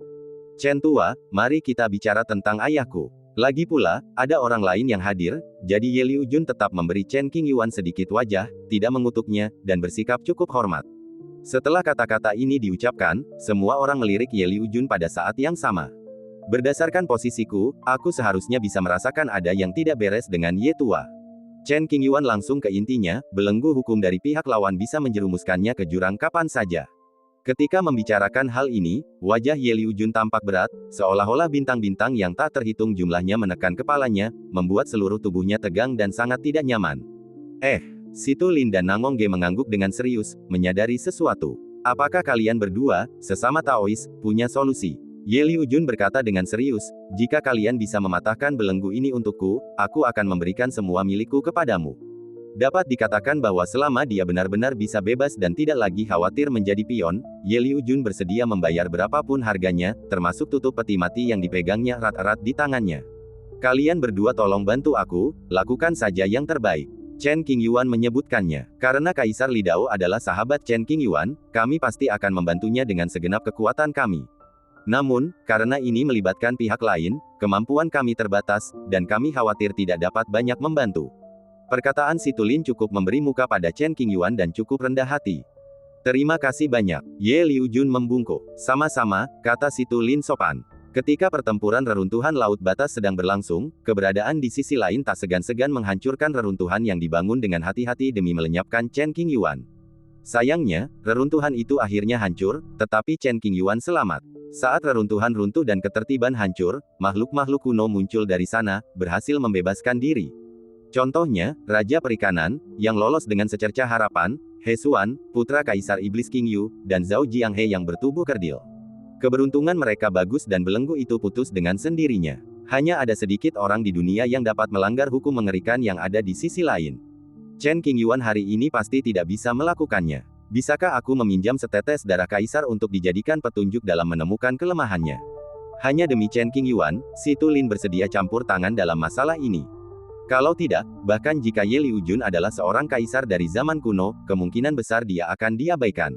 Chen tua, mari kita bicara tentang ayahku. Lagi pula, ada orang lain yang hadir, jadi Ye Liujun tetap memberi Chen Qingyuan sedikit wajah, tidak mengutuknya, dan bersikap cukup hormat. Setelah kata-kata ini diucapkan, semua orang melirik Ye Liujun pada saat yang sama. Berdasarkan posisiku, aku seharusnya bisa merasakan ada yang tidak beres dengan Ye tua. Chen Qingyuan langsung ke intinya, belenggu hukum dari pihak lawan bisa menjerumuskannya ke jurang kapan saja. Ketika membicarakan hal ini, wajah Ye Liujun tampak berat, seolah-olah bintang-bintang yang tak terhitung jumlahnya menekan kepalanya, membuat seluruh tubuhnya tegang dan sangat tidak nyaman. Situ Lin dan Nangong Ge mengangguk dengan serius, menyadari sesuatu. Apakah kalian berdua, sesama Taois, punya solusi? Ye Liujun berkata dengan serius, jika kalian bisa mematahkan belenggu ini untukku, aku akan memberikan semua milikku kepadamu. Dapat dikatakan bahwa selama dia benar-benar bisa bebas dan tidak lagi khawatir menjadi pion, Ye Liujun bersedia membayar berapapun harganya, termasuk tutup peti mati yang dipegangnya erat-erat di tangannya. Kalian berdua tolong bantu aku, lakukan saja yang terbaik. Chen Qingyuan menyebutkannya. Karena Kaisar Li Dao adalah sahabat Chen Qingyuan, kami pasti akan membantunya dengan segenap kekuatan kami. Namun, karena ini melibatkan pihak lain, kemampuan kami terbatas, dan kami khawatir tidak dapat banyak membantu. Perkataan Situ Lin cukup memberi muka pada Chen Qingyuan dan cukup rendah hati. Terima kasih banyak. Ye Liujun membungkuk. Sama-sama, kata Situ Lin sopan. Ketika pertempuran reruntuhan Laut Batas sedang berlangsung, keberadaan di sisi lain tak segan-segan menghancurkan reruntuhan yang dibangun dengan hati-hati demi melenyapkan Chen Qingyuan. Sayangnya, reruntuhan itu akhirnya hancur, tetapi Chen Qingyuan selamat. Saat reruntuhan runtuh dan ketertiban hancur, makhluk-makhluk kuno muncul dari sana, berhasil membebaskan diri. Contohnya, Raja Perikanan, yang lolos dengan secercah harapan, He Xuan, putra Kaisar Iblis King Yu, dan Zhao Jianghe yang bertubuh kerdil. Keberuntungan mereka bagus dan belenggu itu putus dengan sendirinya. Hanya ada sedikit orang di dunia yang dapat melanggar hukum mengerikan yang ada di sisi lain. Chen Qingyuan hari ini pasti tidak bisa melakukannya. Bisakah aku meminjam setetes darah Kaisar untuk dijadikan petunjuk dalam menemukan kelemahannya? Hanya demi Chen Qingyuan, Situ Lin bersedia campur tangan dalam masalah ini. Kalau tidak, bahkan jika Ye Liujun adalah seorang kaisar dari zaman kuno, kemungkinan besar dia akan diabaikan.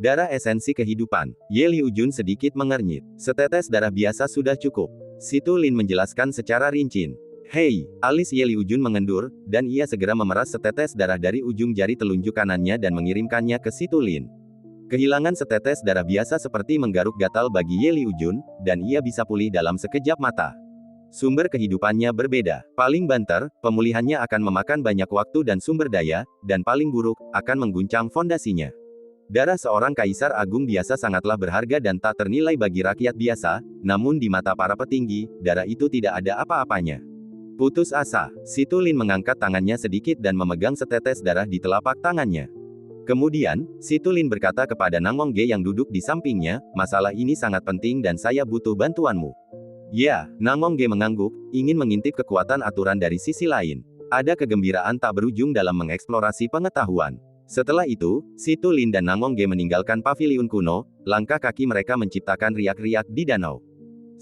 Darah esensi kehidupan. Ye Liujun sedikit mengernyit. Setetes darah biasa sudah cukup. Situ Lin menjelaskan secara rinci. Hei, alis Ye Liujun mengendur, dan ia segera memeras setetes darah dari ujung jari telunjuk kanannya dan mengirimkannya ke Situ Lin. Kehilangan setetes darah biasa seperti menggaruk gatal bagi Ye Liujun, dan ia bisa pulih dalam sekejap mata. Sumber kehidupannya berbeda. Paling banter, pemulihannya akan memakan banyak waktu dan sumber daya, dan paling buruk, akan mengguncang fondasinya. Darah seorang kaisar agung biasa sangatlah berharga dan tak ternilai bagi rakyat biasa, namun di mata para petinggi, darah itu tidak ada apa-apanya. Putus asa, Situ Lin mengangkat tangannya sedikit dan memegang setetes darah di telapak tangannya. Kemudian, Situ Lin berkata kepada Nangong Ge yang duduk di sampingnya, masalah ini sangat penting dan saya butuh bantuanmu. Ya, Nangong Ge mengangguk, ingin mengintip kekuatan aturan dari sisi lain. Ada kegembiraan tak berujung dalam mengeksplorasi pengetahuan. Setelah itu, Situ Lin dan Nangong Ge meninggalkan paviliun kuno, langkah kaki mereka menciptakan riak-riak di danau.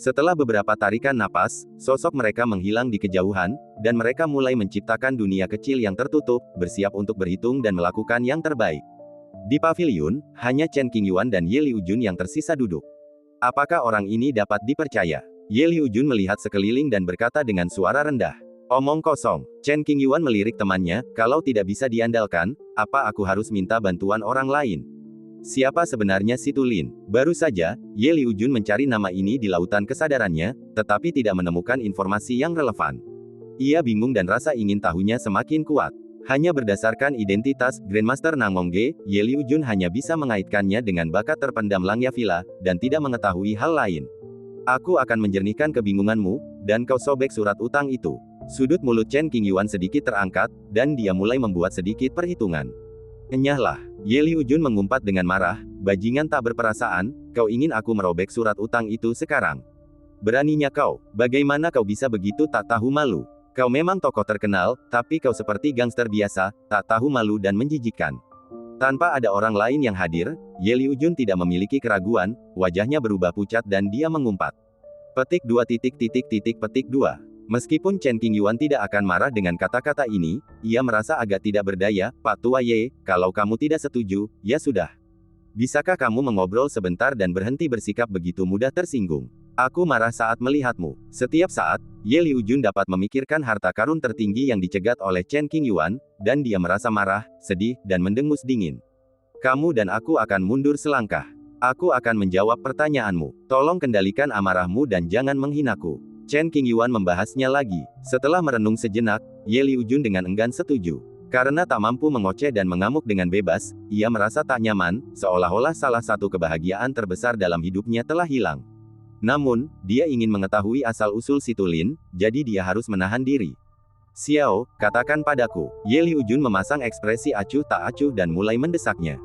Setelah beberapa tarikan napas, sosok mereka menghilang di kejauhan, dan mereka mulai menciptakan dunia kecil yang tertutup, bersiap untuk berhitung dan melakukan yang terbaik. Di paviliun, hanya Chen Qingyuan dan Ye Liujun yang tersisa duduk. Apakah orang ini dapat dipercaya? Ye Liujun melihat sekeliling dan berkata dengan suara rendah. Omong kosong. Chen Qingyuan melirik temannya, kalau tidak bisa diandalkan, apa aku harus minta bantuan orang lain? Siapa sebenarnya Situlin? Baru saja, Ye Liujun mencari nama ini di lautan kesadarannya, tetapi tidak menemukan informasi yang relevan. Ia bingung dan rasa ingin tahunya semakin kuat. Hanya berdasarkan identitas Grandmaster Nangongge, Ye Liujun hanya bisa mengaitkannya dengan bakat terpendam Langya Villa, dan tidak mengetahui hal lain. Aku akan menjernihkan kebingunganmu, dan kau sobek surat utang itu. Sudut mulut Chen Qingyuan sedikit terangkat, dan dia mulai membuat sedikit perhitungan. Enyahlah, Ye Liujun mengumpat dengan marah, bajingan tak berperasaan, kau ingin aku merobek surat utang itu sekarang? Beraninya kau, bagaimana kau bisa begitu tak tahu malu? Kau memang tokoh terkenal, tapi kau seperti gangster biasa, tak tahu malu dan menjijikkan. Tanpa ada orang lain yang hadir, Ye Liujun tidak memiliki keraguan, wajahnya berubah pucat dan dia mengumpat. Petik 2. Meskipun Chen Qingyuan tidak akan marah dengan kata-kata ini, ia merasa agak tidak berdaya. Pak Tua Ye, kalau kamu tidak setuju, ya sudah. Bisakah kamu mengobrol sebentar dan berhenti bersikap begitu mudah tersinggung? Aku marah saat melihatmu. Setiap saat, Ye Liujun dapat memikirkan harta karun tertinggi yang dicegat oleh Chen Qingyuan, dan dia merasa marah, sedih, dan mendengus dingin. Kamu dan aku akan mundur selangkah. Aku akan menjawab pertanyaanmu. Tolong kendalikan amarahmu dan jangan menghinaku. Chen Qingyuan membahasnya lagi. Setelah merenung sejenak, Ye Liujun dengan enggan setuju. Karena tak mampu mengoceh dan mengamuk dengan bebas, ia merasa tak nyaman, seolah-olah salah satu kebahagiaan terbesar dalam hidupnya telah hilang. Namun, dia ingin mengetahui asal-usul Situlin, jadi dia harus menahan diri. Xiao, katakan padaku. Ye Liujun memasang ekspresi acuh tak acuh dan mulai mendesaknya.